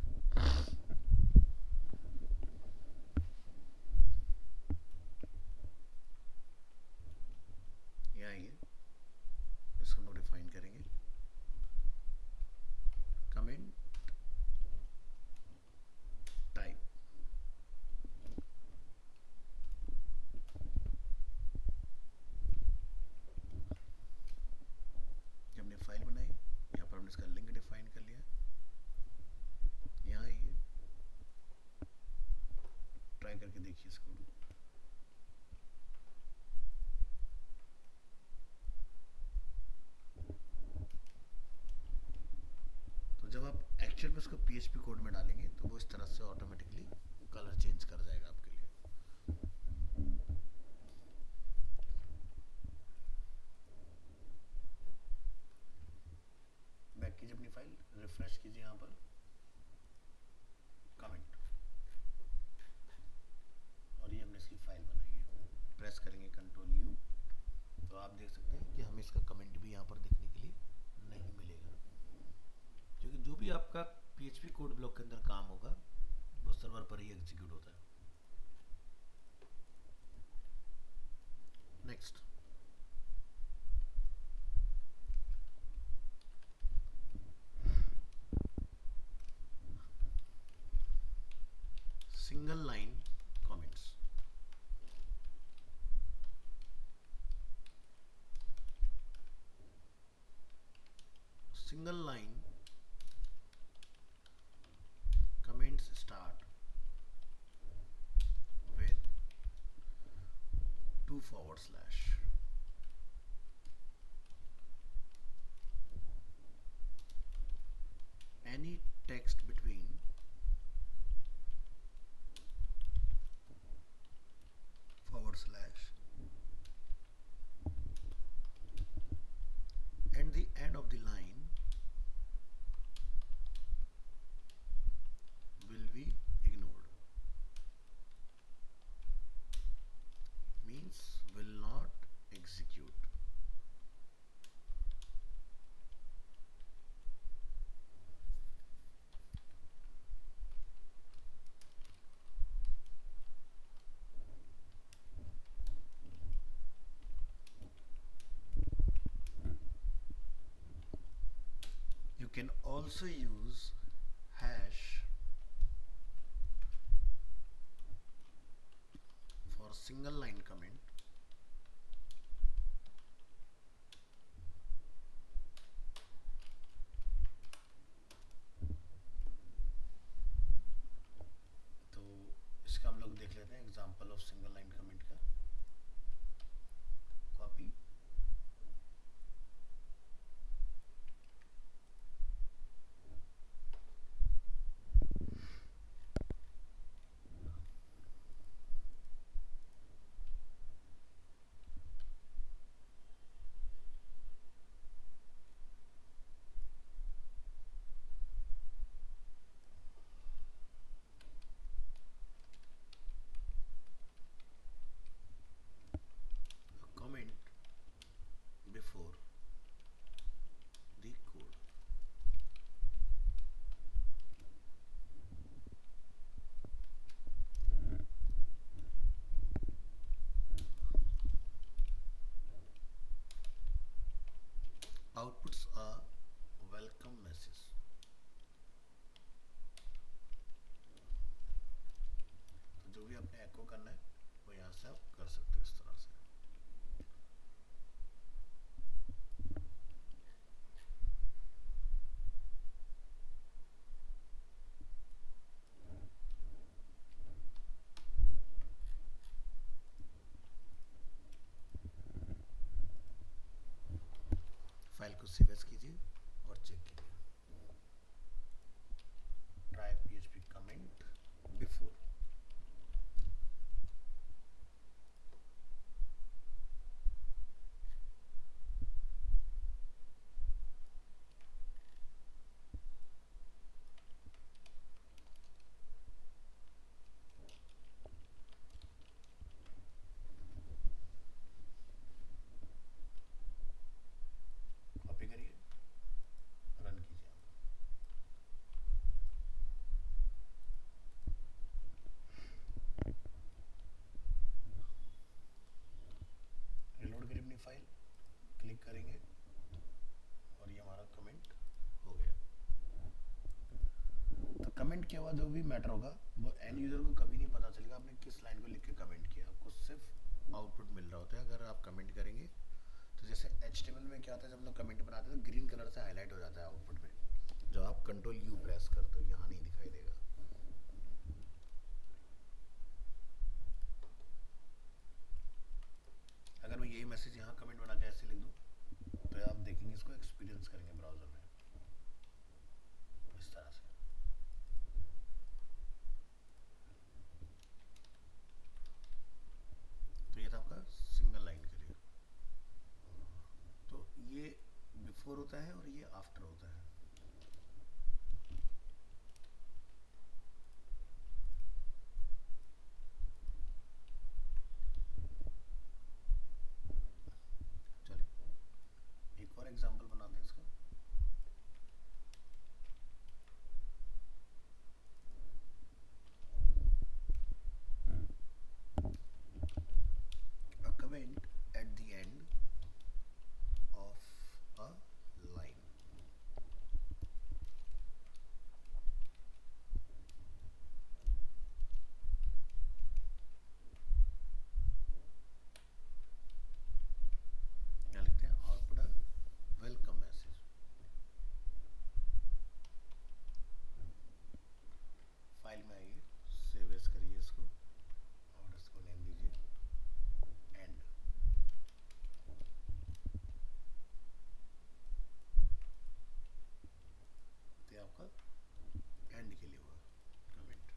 यहाँ ये इसको हम लोग डिफाइन करेंगे, कमेंट टाइप। जब हमने फाइल बनाई, यहाँ पर हमने इसका लिंक डिफाइन कर लिया। यहाँ ये ट्राई करके देखिए इसको। तो जब आप एक्चुअल में उसको PHP कोड में डालेंगे तो वो इस तरह से ऑटोमेटिकली कलर चेंज कर जाएगा आपके लिए। बैक कीजिए अपनी फाइल, रिफ्रेश कीजिए, यहाँ पर कमेंट, और ये हमने इसकी फाइल बनाई है। प्रेस करेंगे Ctrl+U, तो आप देख सकते हैं कि हमें इसका कमेंट भी यहाँ पर देखने के लिए नहीं मिलेगा, क्योंकि जो भी आपका PHP कोड ब्लॉक के अंदर काम होगा वो सर्वर पर ही एग्जीक्यूट होता है। Next, single line comments. Single line comments start with 2/. Any text between / and the end of the line will be ignored, means will not execute. You can also use hash for single line comment. तो outputs a welcome message. तो जो भी आपने एको करना है वो यहाँ से आप कर सकते हो इस तरह से. फाइल को सेव एज कीजिए और चेक कीजिए. Try PHP comment before. Copy करिए, रन कीजिए. रिलोड करिए अपनी फाइल, क्लिक करेंगे और ये हमारा कमेंट हो गया. तो कमेंट के बाद जो भी मैटर होगा वो एंड यूजर को कभी नहीं पता चलेगा आपने किस लाइन को लिख के कमेंट किया. आपको सिर्फ आउटपुट मिल रहा होता है अगर आप कमेंट करेंगे. तो जैसे HTML में क्या होता है, जब हम लोग कमेंट बनाते हैं तो ग्रीन कलर से हाईलाइट हो जाता है आउटपुट में. जब आप कंट्रोल U प्रेस करते हो यहाँ नहीं दिखाई देगा. अगर मैं यही मैसेज यहाँ कमेंट बना के ऐसे लिख दूँ तो आप देखेंगे, इसको एक्सपीरियंस करेंगे ब्राउजर में इस तरह से. तो ये था आपका सिंगल लाइन के लिए. तो ये बिफोर होता है और ये आफ्टर होता है. चलिए एक और एग्जांपल बनाते हैं इसका. A comment at the end of a line. क्या लिखते हैं, आउटपुट अ वेलकम मैसेज. फाइल में आइए, सेव एज करिए इसको और इसको नेम दीजिए एंड. तो आपका एंड के लिए हुआ कमेंट.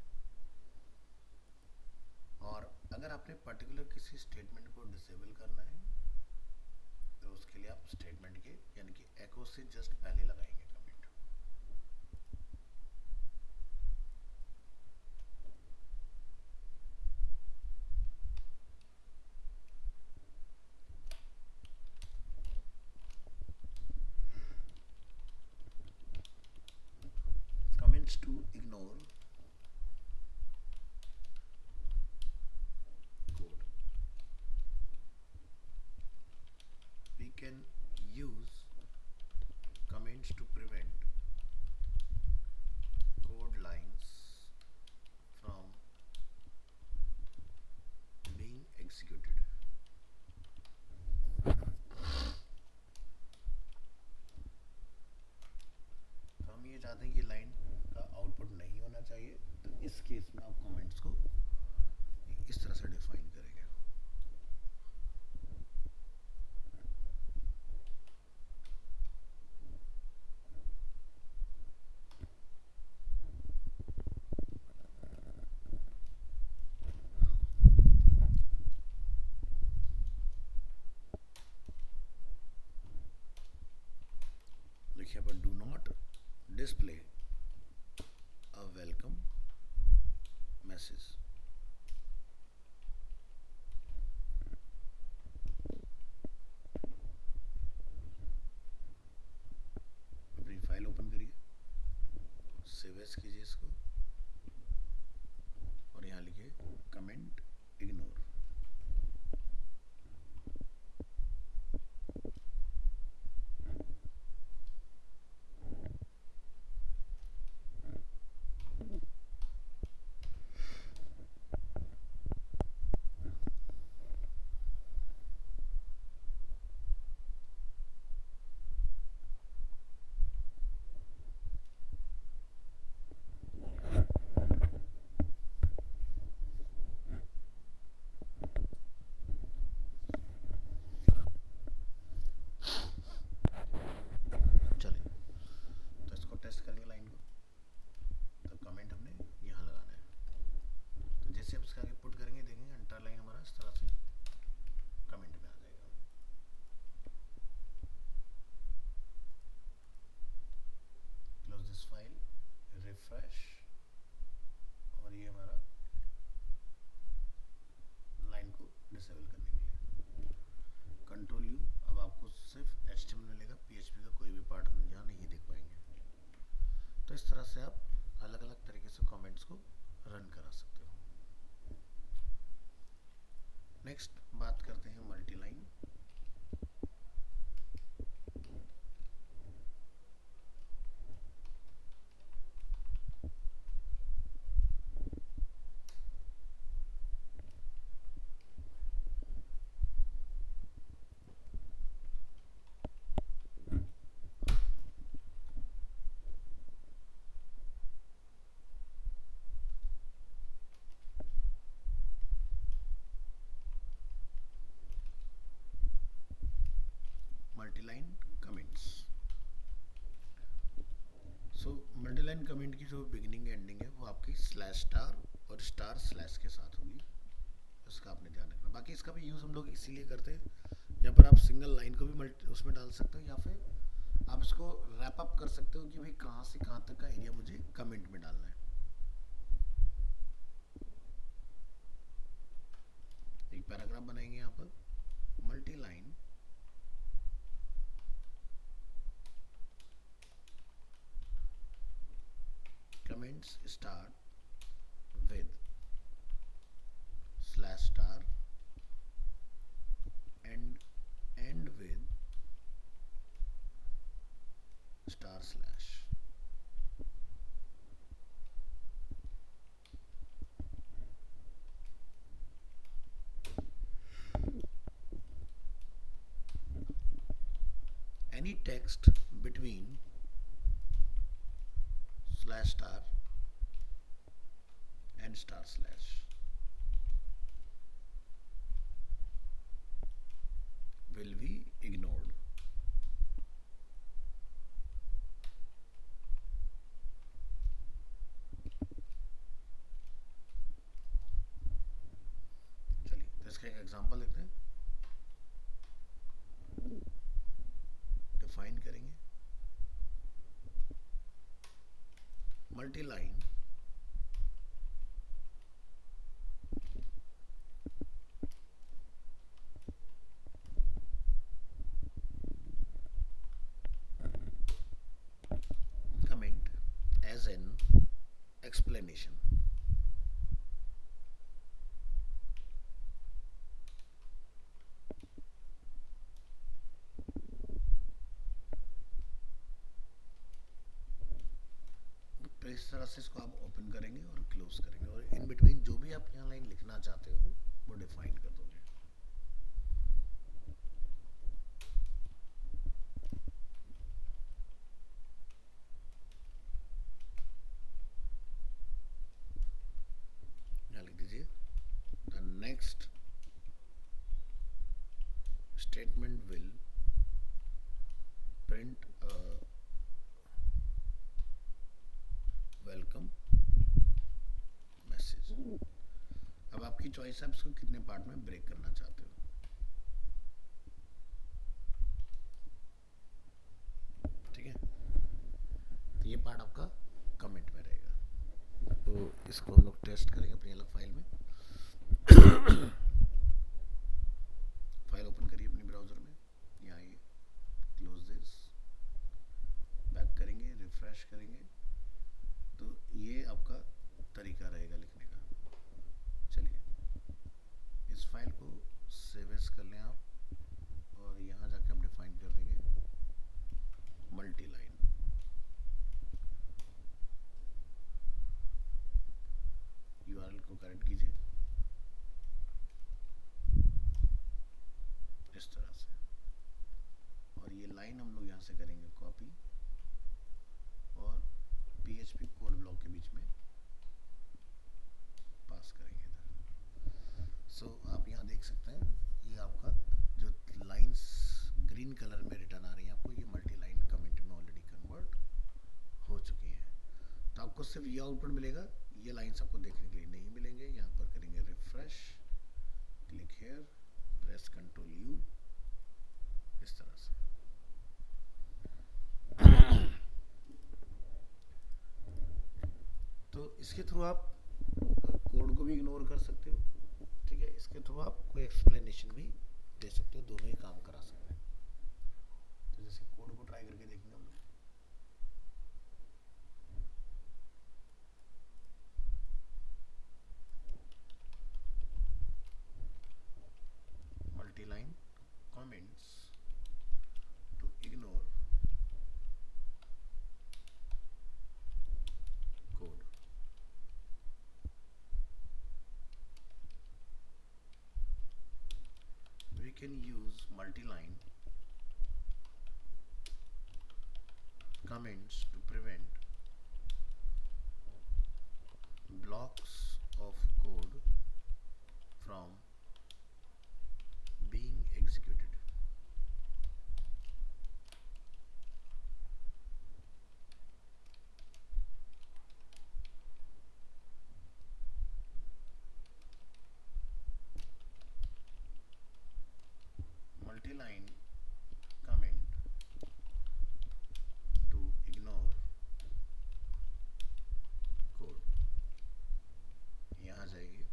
और अगर आपने पर्टिकुलर किसी स्टेटमेंट को डिसेबल करना है तो उसके लिए आप स्टेटमेंट के यानी कि एको से जस्ट पहले लगाएंगे comment. Comments to ignore code. We can use comments to prevent code lines from being executed. तो हम ये चाहते हैं कि लाइन का आउटपुट नहीं होना चाहिए. तो इस केस में आप कमेंट्स को इस तरह से डिफाइन करेंगे. लिखिए पर do not display a welcome message. अपनी फाइल ओपन करिए, सेव एज कीजिए इसको और यहाँ लिखिए कमेंट इग्नोर. रन करा सकते हो। नेक्स्ट बात करते हैं multiline. Multiline comments. So multiline comment की जो बिगिनिंग एंडिंग है वो आपकी स्लैश स्टार और स्टार स्लैश के साथ होगी, इसका आपने ध्यान रखना। बाकी इसका भी यूज़ हम लोग इसीलिए करते हैं, यहाँ पर आप सिंगल लाइन को भी उसमें डाल सकते हो, या फिर आप इसको रैप अप कर सकते हो कि भाई कहाँ से कहाँ तक का एरिया मुझे कमेंट में डालना है। एक पैराग्राफ बनाएंगे यहाँ पर, multi line comments start with slash star and end with star slash. Any text between slash star and star slash will be ignored. चलिए तो इसका एक एग्जांपल लेते हैं, डिफाइन करेंगे multi line comment as an explanation. तो इस तरह से इसको आप ओपन करेंगे और क्लोज करेंगे, और इन बिटवीन जो भी आप यहाँ लाइन लिखना चाहते हो वो डिफाइन कर दोगे। यहाँ लिख दीजिए the next statement will print welcome message. अब आपकी चॉइस है आप इसको कितने पार्ट में ब्रेक करना चाहते हो। ठीक है, तो ये पार्ट आपका कमेंट में रहेगा, तो इसको हम लोग टेस्ट करेंगे अपनी अलग फाइल में। फाइल ओपन करिए अपने ब्राउजर में, यहाँ आइए, क्लोज दिस, बैक करेंगे, रिफ्रेश करेंगे, तो ये आपका तरीका रहेगा लिखने का। चलिए इस फाइल को सेव एज कर लें आप, और यहाँ जाके हम डिफाइन कर देंगे मल्टी लाइन। यूआरएल को करेक्ट कीजिए इस तरह से, और ये लाइन हम लोग यहाँ से करेंगे कॉपी और PHP कोड ब्लॉक के बीच में पास करेंगे इधर। सो आप यहाँ देख सकते हैं ये आपका जो लाइंस ग्रीन कलर में रिटर्न आ रही हैं आपको, ये मल्टी लाइन कमेंट में ऑलरेडी कन्वर्ट हो चुकी हैं। तो आपको सिर्फ ये आउटपुट मिलेगा, ये लाइंस आपको देखने के लिए नहीं मिलेंगे। यहाँ पर करेंगे refresh, click here, press control U, इस तरह से। तो इसके थ्रू आप कोड को भी इग्नोर कर सकते हो, ठीक है, इसके थ्रू आप कोई एक्सप्लेनेशन भी दे सकते हो, दोनों ही काम करा सकते हैं। तो जैसे कोड को ट्राई करके देखेंगे हम लोग। can use multi-line comments to prevent blocks of code from being executed. Multi-line comment to ignore code यहाँ जाएगी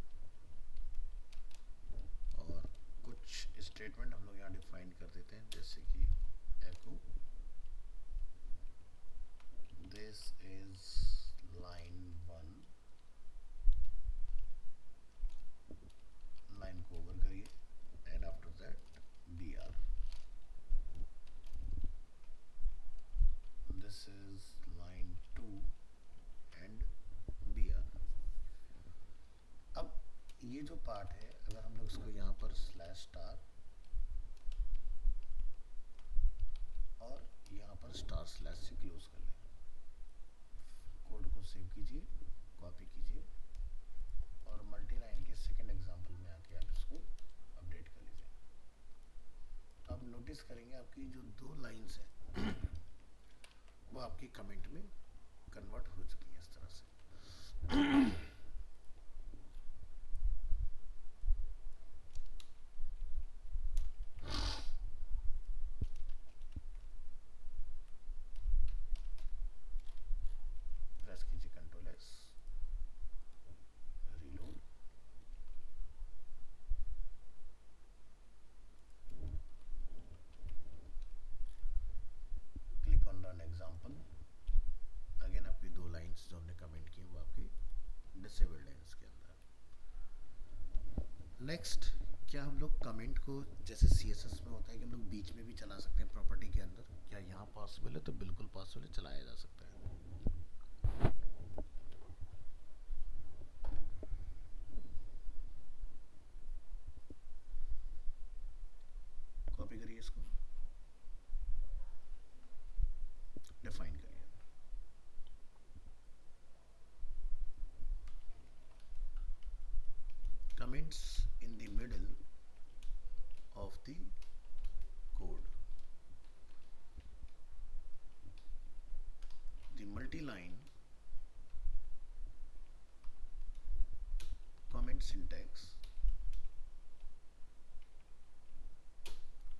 और कुछ स्टेटमेंट हम लोग यहाँ डिफाइन कर देते हैं, जैसे कि echo this is line 1, line को ओवर करिए and after that br, this is line 2 and br. अब ये जो पार्ट है, अगर हम लोग इसको यहाँ पर स्लैश स्टार और यहाँ पर स्टार स्लैश से क्लोज कर लें, कोड को सेव कीजिए, कॉपी कीजिए और मल्टी लाइन के सेकेंड एग्जांपल में आके आप इसको अपडेट कर लीजिए. तो आप नोटिस करेंगे आपकी जो दो लाइंस हैं वो आपकी कमेंट में कन्वर्ट हो चुकी है इस तरह से. प्रेस कीजिए control S, reload, click on run example. Again आपकी दो लाइंस जो हमने कमेंट की वो आपकी डिसेबल्ड है इसके अंदर. नेक्स्ट, क्या हम लोग कमेंट को जैसे CSS में होता है कि हम लोग बीच में भी चला सकते हैं प्रॉपर्टी के अंदर, क्या यहाँ पॉसिबल है? तो बिल्कुल पॉसिबल है, चलाया जा सकता है. कॉपी करिए इसको, डिफाइन करिए. Comments in the middle of the code. The multi-line comment syntax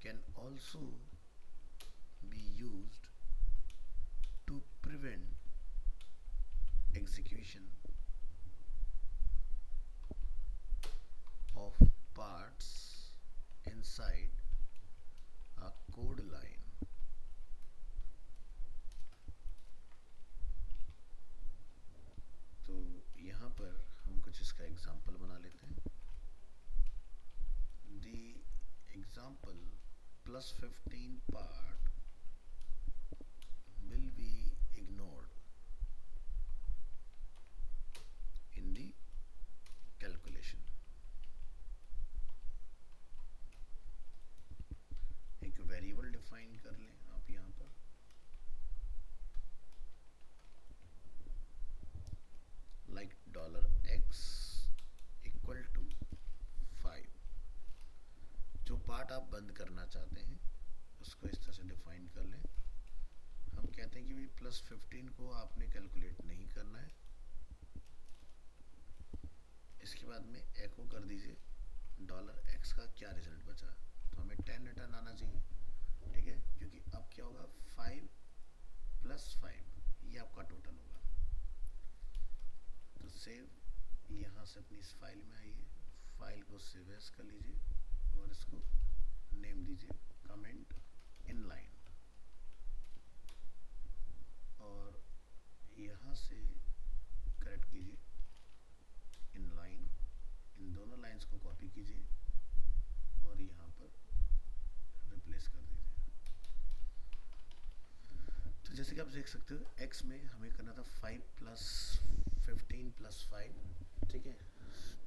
can also be used to prevent execution of parts inside a code line. तो यहाँ पर हम कुछ इसका एग्जाम्पल बना लेते हैं. The example +15 part will be ignored in the calculation. एक वेरिएबल डिफाइन कर लें आप यहाँ पर, लाइक $x इक्वल टू 5. जो पार्ट आप बंद करना चाहते हैं उसको इस तरह से डिफाइन कर लें. हम कहते हैं कि भाई +15 को आपने कैलकुलेट नहीं करना है. इसके बाद में एको कर दीजिए $x का क्या रिजल्ट बचा, तो हमें 10 रिटर्न आना चाहिए. ठीक है, क्योंकि अब क्या होगा, 5 + 5 ये आपका टोटल होगा. तो सेव, यहाँ से अपनी इस फाइल में आइए, फाइल को सेव एज कर लीजिए और इसको नेम दीजिए कमेंट इन लाइन, और यहाँ से करेक्ट कीजिए इन लाइन. इन दोनों लाइंस को कॉपी कीजिए और यहाँ पर रिप्लेस कर दीजिए. तो जैसे कि आप देख सकते हो, x में हमें करना था 5 + 15 + 5. ठीक है,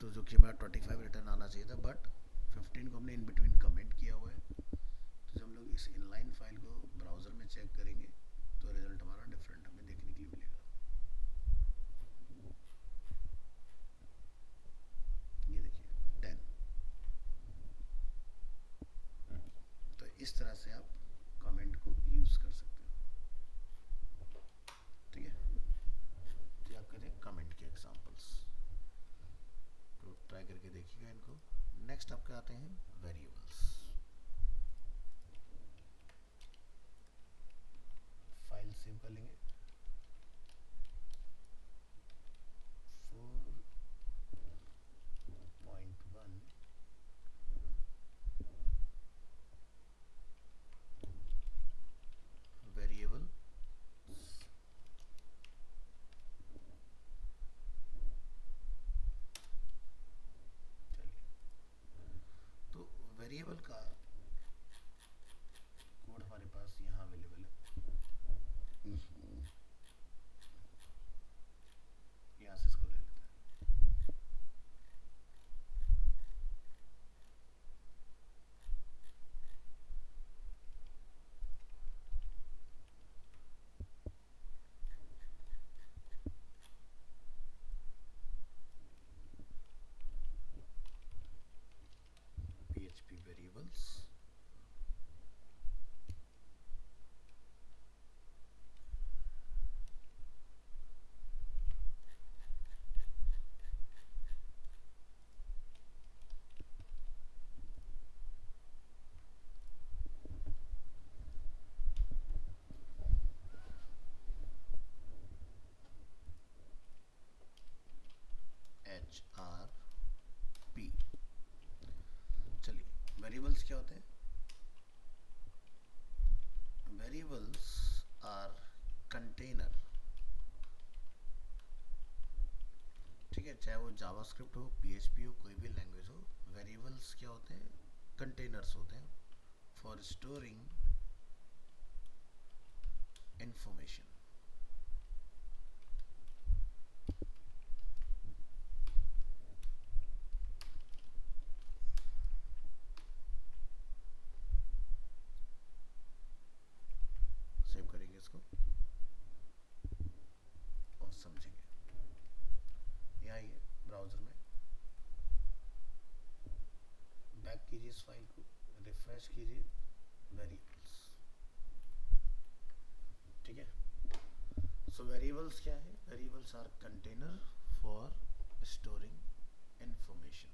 तो जो कि हमारा 25 रिटर्न आना चाहिए था, बट 15 को हमने इन बिटवीन कमेंट किया हुआ है। तो जब हम लोग इस इनलाइन फाइल को ब्राउज़र में चेक करेंगे तो रिजल्ट हमारा डिफरेंट हमें देखने के लिए मिलेगा। ये देखिए 10। तो इस तरह से आप कमेंट को यूज़ कर सकते हो। ठीक है, तो आप कहते हैं कमेंट के एग्जांपल्स, तो ट्राई करके देखिएगा इनको। नेक्स्ट आपके आते हैं वेरिएबल्स। फाइल सेव कर लेंगे। 4.1 वेरिएबल। तो वेरिएबल का कोड हमारे पास यहाँ अवेलेबल है। यहाँ से इसको ले लेते हैं। PHP variables. HRP। चलिए, वेरिएबल्स क्या होते हैं? Variables are container. ठीक है, चाहे वो जावास्क्रिप्ट हो, PHP हो, कोई भी लैंग्वेज हो, वेरिएबल्स क्या होते हैं? कंटेनर्स होते हैं फॉर स्टोरिंग इंफॉर्मेशन। सेव करेंगे इसको और समझेंगे। यहाँ आइए ब्राउज़र में, बैक कीजिए इस फाइल को, रिफ्रेश कीजिए, वेरिएबल्स। ठीक है, सो वेरिएबल्स क्या है? Variables are container for storing information.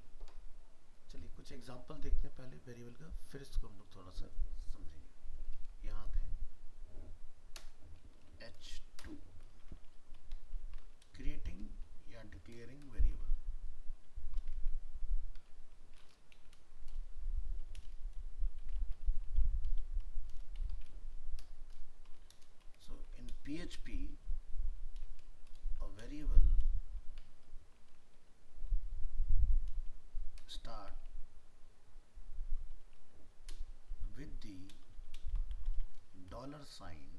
चलिए कुछ एग्जांपल देखते हैं पहले वेरिएबल का, फिर इसको हम लोग थोड़ा सा समझेंगे। यहाँ आते हैं H2, क्रिएटिंग या declaring variable. So in PHP, a variable start with the $sign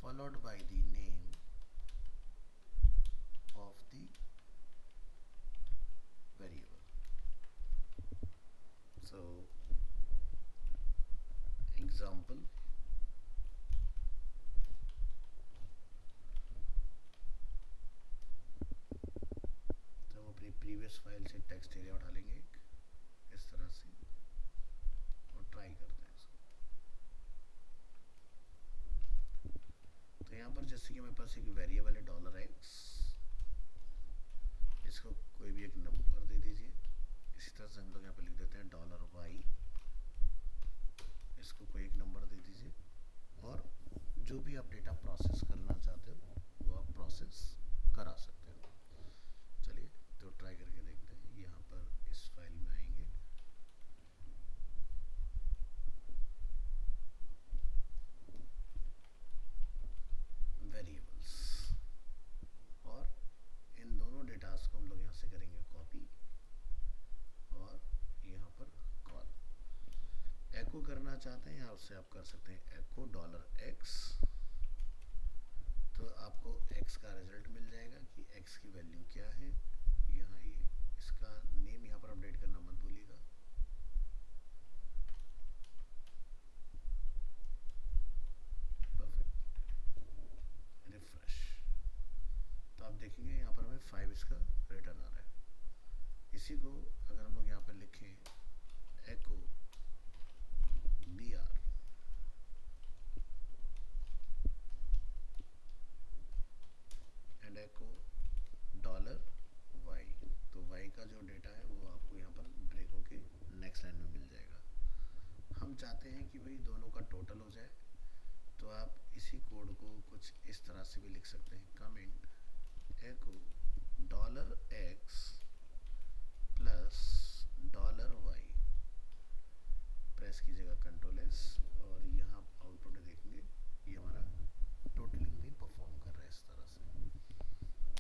followed by the name of the variable. So example, तो हम अपनी प्रीवियस फाइल से टेक्स्ट एरिया उठा लेंगे एक इस तरह से और ट्राई करते हैं इसको। तो यहाँ पर जैसे कि मेरे पास एक वेरिएबल है $x, इसको कोई भी एक नंबर दे दीजिए। इसी तरह से हम लोग यहाँ पे लिख देते हैं $y, इसको कोई एक नंबर दे दीजिए और जो भी आप डेटा प्रोसेस करना चाहते हो वो आप प्रोसेस करा सकते हो। चलिए तो ट्राई करके देखते हैं। यहाँ पर इस फाइल में आएंगे, वेरिएबल्स, और इन दोनों डेटास को हम लोग यहाँ से करेंगे कॉपी और यहाँ पर कॉल। एको करना चाहते हैं यहाँ से आप कर सकते हैं एको $x तो आपको x का रिजल्ट मिल जाएगा कि x की वैल्यू क्या है। यहाँ ये इसका नेम यहाँ पर अपडेट करना मत भूलिएगा। Perfect, refresh. तो आप देखेंगे यहाँ पर हमें 5 इसका रिटर्न आ रहा है। इसी को अगर हम लोग यहाँ पर लिखें एको br एंड एको $y, तो y का जो डेटा है वो आपको यहाँ पर ब्रेक होके नेक्स्ट लाइन में मिल जाएगा। हम चाहते हैं कि भाई दोनों का टोटल हो जाए, तो आप इसी कोड को कुछ इस तरह से भी लिख सकते हैं। कमेंट एको $x प्लस $y, प्रेस कीजिएगा Ctrl+S और यहाँ आउटपुट देखेंगे ये हमारा टोटलिंग भी परफॉर्म कर रहा है इस तरह से।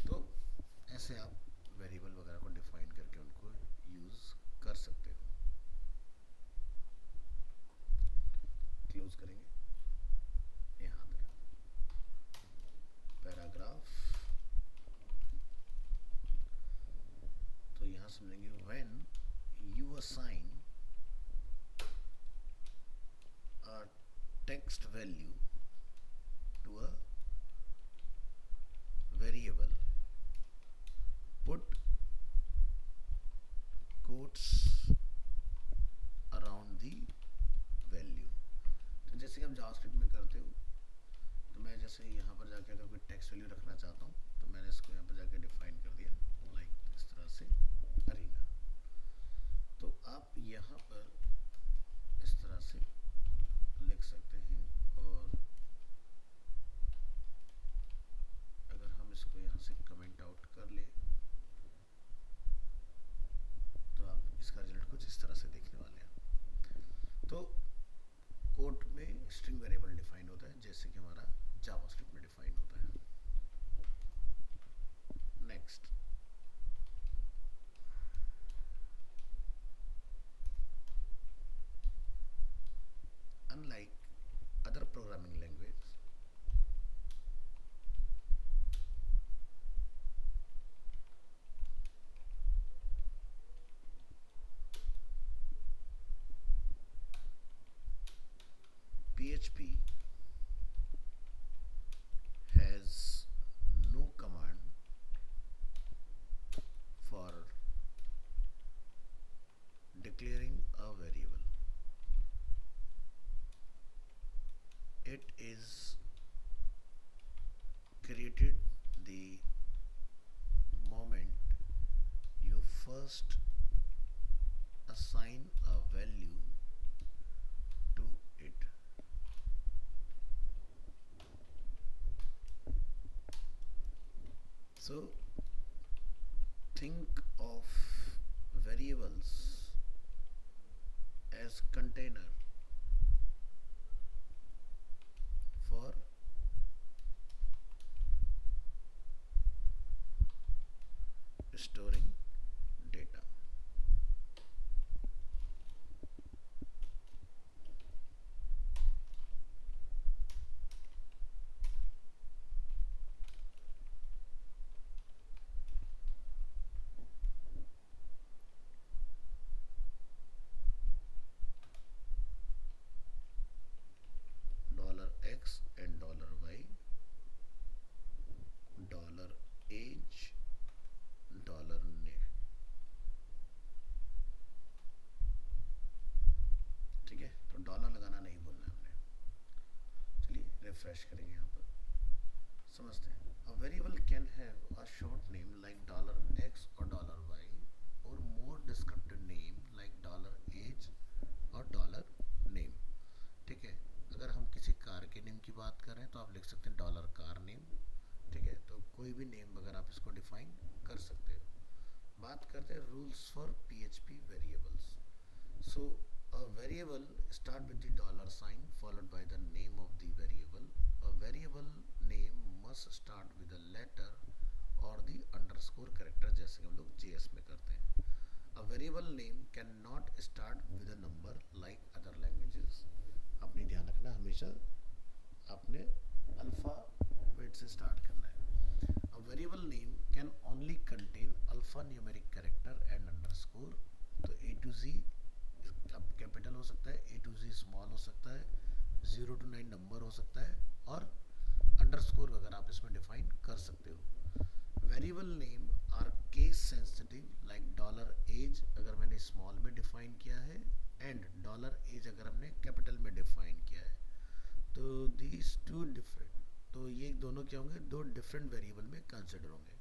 तो ऐसे आप वेरिएबल वगैरह को डिफाइन करके उनको यूज़ कर सकते हो। क्लोज करेंगे, यहाँ पैराग्राफ। तो यहाँ समझेंगे when you assign a text value to a variable, put quotes around the value। तो जैसे कि हम जावास्क्रिप्ट में करते हो, तो मैं जैसे यहाँ पर जाके अगर कोई टेक्स्ट वैल्यू रखना चाहता हूँ तो मैंने इसको यहाँ पर जाके डिफाइन कर दिया लाइक इस तरह से अरीना। तो आप यहाँ पर इस तरह से लिख सकते हैं। और अगर हम इसको यहाँ से कमेंट आउट कर ले तो आप इसका रिजल्ट कुछ इस तरह से देखने वाले हैं। तो कोड में स्ट्रिंग वेरिएबल डिफाइन होता है जैसे कि हमारा जावास्क्रिप्ट में डिफाइन होता है। Next, unlike other programming language, PHP has no command for declaring a variable. It is created the moment you first assign a value to it. So think of variables as container for storing data. $x and $y, $age, $name। ठीक है, तो डॉलर लगाना नहीं भूलना है हमने। चलिए रिफ्रेश करेंगे, यहाँ पर समझते हैं। A variable can have a short name like $x or $y or more descriptive name like $age और $name। ठीक है, अगर हम किसी कार के नेम की बात करें तो आप लिख सकते हैं $car नेम। ठीक है, तो कोई भी नेम अगर आप इसको डिफाइन कर सकते हो। बात करते हैं rules for PHP variables. So a variable start with the $sign followed by the name of the variable. A variable name must start with a letter or the underscore character जैसे हम लोग JS में करते हैं। A variable name cannot start with a number like other languages। अपनी ध्यान रखना, हमेशा आपने अल्फ़ाबेट अल्फ़ाबेट से स्टार्ट करना है. A variable name can only contain alphanumeric character and underscore. तो A to Z अब कैपिटल हो सकता है, A to Z स्मॉल हो सकता है, 0 to 9 नंबर हो सकता है, और अंडरस्कोर अगर आप इसमें डिफाइन कर सकते हो. Variable name are case sensitive like dollar age अगर मैंने स्मॉल में डिफाइन किया है, एंड डॉलर एज अगर हमने कैपिटल में डिफाइन किया है. तो दीज टू डिफरेंट, तो ये दोनों क्या होंगे, दो डिफरेंट वेरिएबल में कंसिडर होंगे.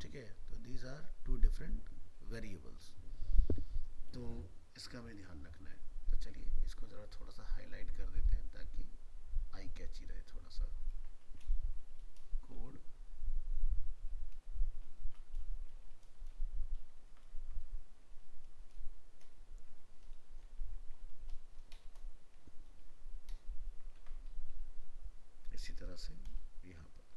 ठीक है, तो these are two different variables. तो इसका हमें ध्यान रखना है. तो चलिए इसको ज़रा थोड़ा सा हाईलाइट कर देते हैं ताकि आई कैची रहे थोड़ा सा. कोड इसी तरह से यहाँ पर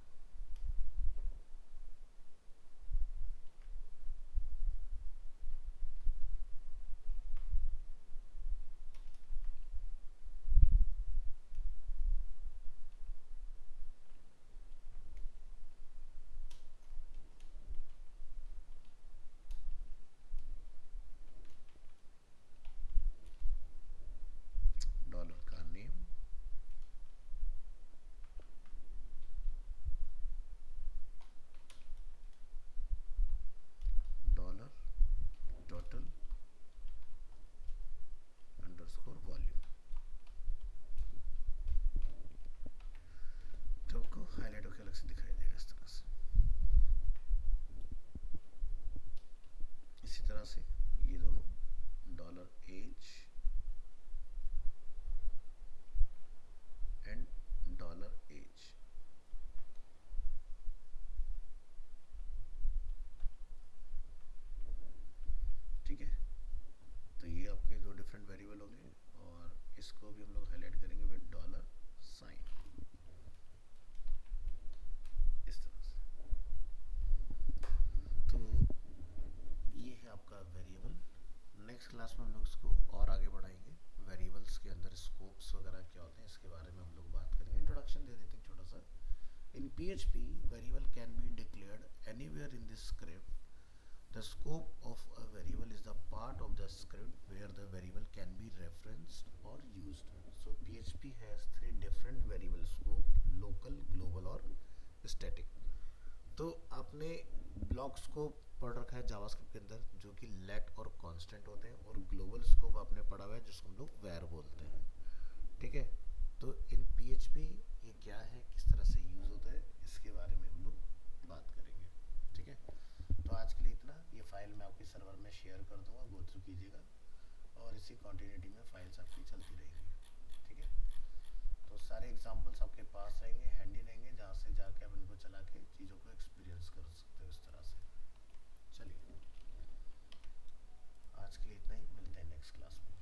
डॉलर का name, dollar total underscore volume. तो आपको हाईलाइट होकर अलग से दिखाई देगा इस तरह से. इसी तरह से ये दोनों dollar age and dollar age. ठीक है, तो ये आपके दो डिफरेंट वेरिएबल होंगे, और इसको भी हम लोग हाईलाइट करेंगे विद डॉलर साइन इस तरह से. तो ये है आपका वेरिएबल. नेक्स्ट क्लास में हम लोग इसको और आगे बढ़ाएंगे. वेरिएबल्स के अंदर स्कोप्स वगैरह क्या होते हैं इसके बारे में हम लोग बात करेंगे. इंट्रोडक्शन दे देते हैं छोटा सा. इन PHP variable can be declared anywhere in this script. The scope of a variable is the part of the script where the variable can be referenced or used. So PHP has three different variable scope: local, global और static. तो आपने ब्लॉक स्कोप पढ़ रखा है जावास्क्रिप्ट के अंदर जो कि लेट और कांस्टेंट होते हैं, और ग्लोबल स्कोप आपने पढ़ा हुआ है जिसको हम लोग वेर बोलते हैं. ठीक है, तो इन PHP ये क्या है, किस तरह से यूज़ होता है, इसके बारे में हम लोग बात करेंगे. ठीक है, तो आज के लिए इतना. ये फाइल मैं आपके सर्वर में शेयर कर दूंगा, गो थ्रू कीजिएगा, और इसी कॉन्टिन्यूटी में फाइल्स आपकी चलती रहेंगी. ठीक है, तो सारे एग्जांपल्स आपके पास रहेंगे, हैंडी रहेंगे, जहाँ से जाके आप इनको चला के चीज़ों को एक्सपीरियंस कर सकते हो इस तरह से. चलिए आज के लिए इतना ही, मिलते हैं नेक्स्ट क्लास में.